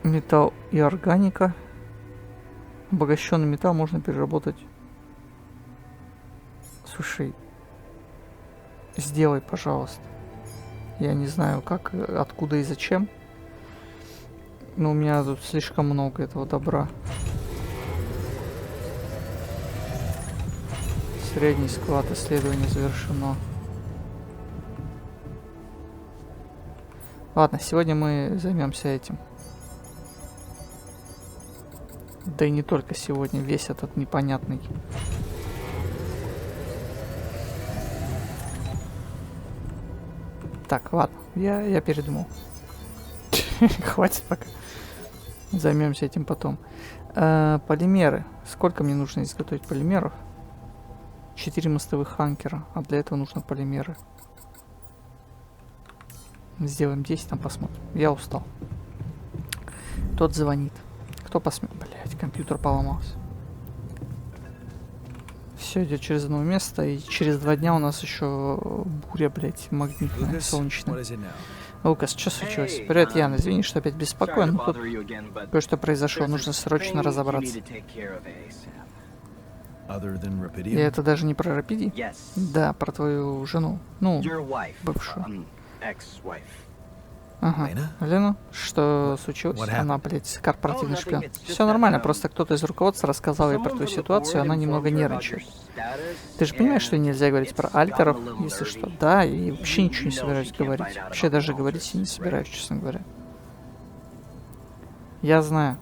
Металл и органика. Обогащенный металл можно переработать. Слушай, сделай, пожалуйста. Я не знаю, как, откуда и зачем. Но у меня тут слишком много этого добра. Средний склад исследования завершено. Ладно, сегодня мы займемся этим. Да и не только сегодня, весь этот непонятный. Так, ладно, я передумал. Хватит пока. Займемся этим потом. Полимеры. Сколько мне нужно изготовить полимеров? 4 мостовых анкера. А для этого нужны полимеры. Сделаем 10, там посмотрим. Я устал. Тот звонит. Кто посмеет? Блять, компьютер поломался. Все идет через одно место, и через 2 дня у нас еще буря, блять, магнитная, солнечная. Лукас, что случилось? Привет, Ян, извини, что опять беспокоен, но тут кое-что произошло, нужно срочно разобраться. И это даже не про Рапиди? Да, про твою жену. Ну, бывшую. Ага. Лена, что случилось? Она, блядь, корпоративный шпион. Все нормально, просто кто-то из руководства рассказал ей про твою ситуацию, и она немного нервничает. Ты же понимаешь, что нельзя говорить про альтеров, если что? Да, и вообще ничего не собираюсь говорить. Вообще даже говорить я не собираюсь, честно говоря. Я знаю.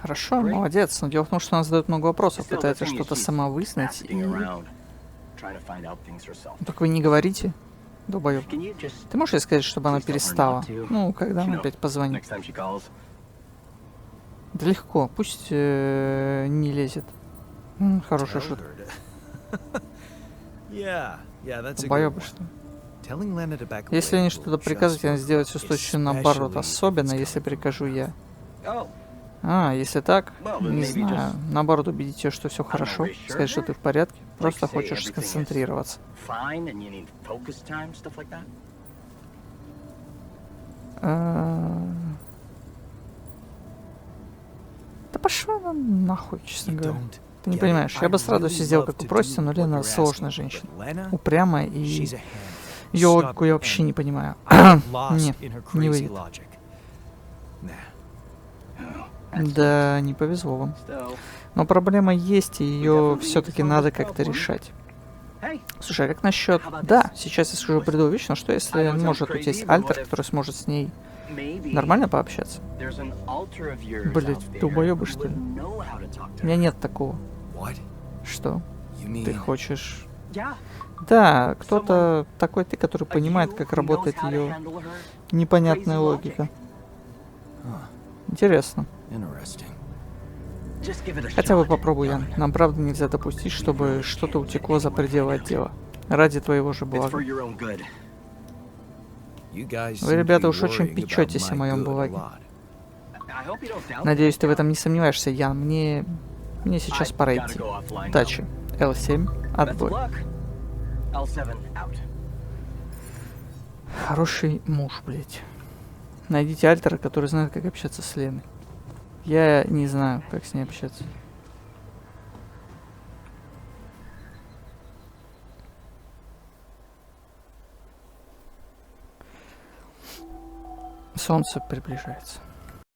Хорошо, молодец, но дело в том, что она задает много вопросов, пытается что-то сама выяснить и... Так вы не говорите, долбоёб. Ты можешь ей сказать, чтобы она перестала? Ну, когда она опять позвонит. Да легко, пусть не лезет. Хорошая шутка. Долбоёбы, что ли? Если они что-то приказывают, они сделают все с точностью наоборот. Особенно, если прикажу я. А, если так, не знаю. Наоборот, убедить ее, что все хорошо. Сказать, что ты в порядке. Просто хочешь сконцентрироваться. Да пошла она нахуй, честно говоря. Ты не понимаешь, я бы с радостью сделал, как вы просите, но Лена сложная женщина. Упрямая, и ее логику я вообще не понимаю. Нет, не выйдет. Да, не повезло вам. Но проблема есть, и ее все-таки надо как-то решать. Слушай, а как насчет... Да, сейчас я скажу бредовично, что если, может, тут есть альтер, который сможет с ней нормально пообщаться? Блять, долбоёбы, что ли? У меня нет такого. Что? Ты хочешь... Да, кто-то такой ты, который понимает, как работает ее непонятная логика. Интересно. Хотя бы попробуй, Ян. Нам правда нельзя допустить, чтобы что-то утекло за пределы отдела. Ради твоего же блага. Вы, ребята, уж очень печетесь о моем благе. Надеюсь, ты в этом не сомневаешься, Ян. Мне сейчас пора идти. Удачи. L7, отбой. Хороший муж, блять. Найдите альтера, который знает, как общаться с Леной. Я не знаю, как с ней общаться. Солнце приближается.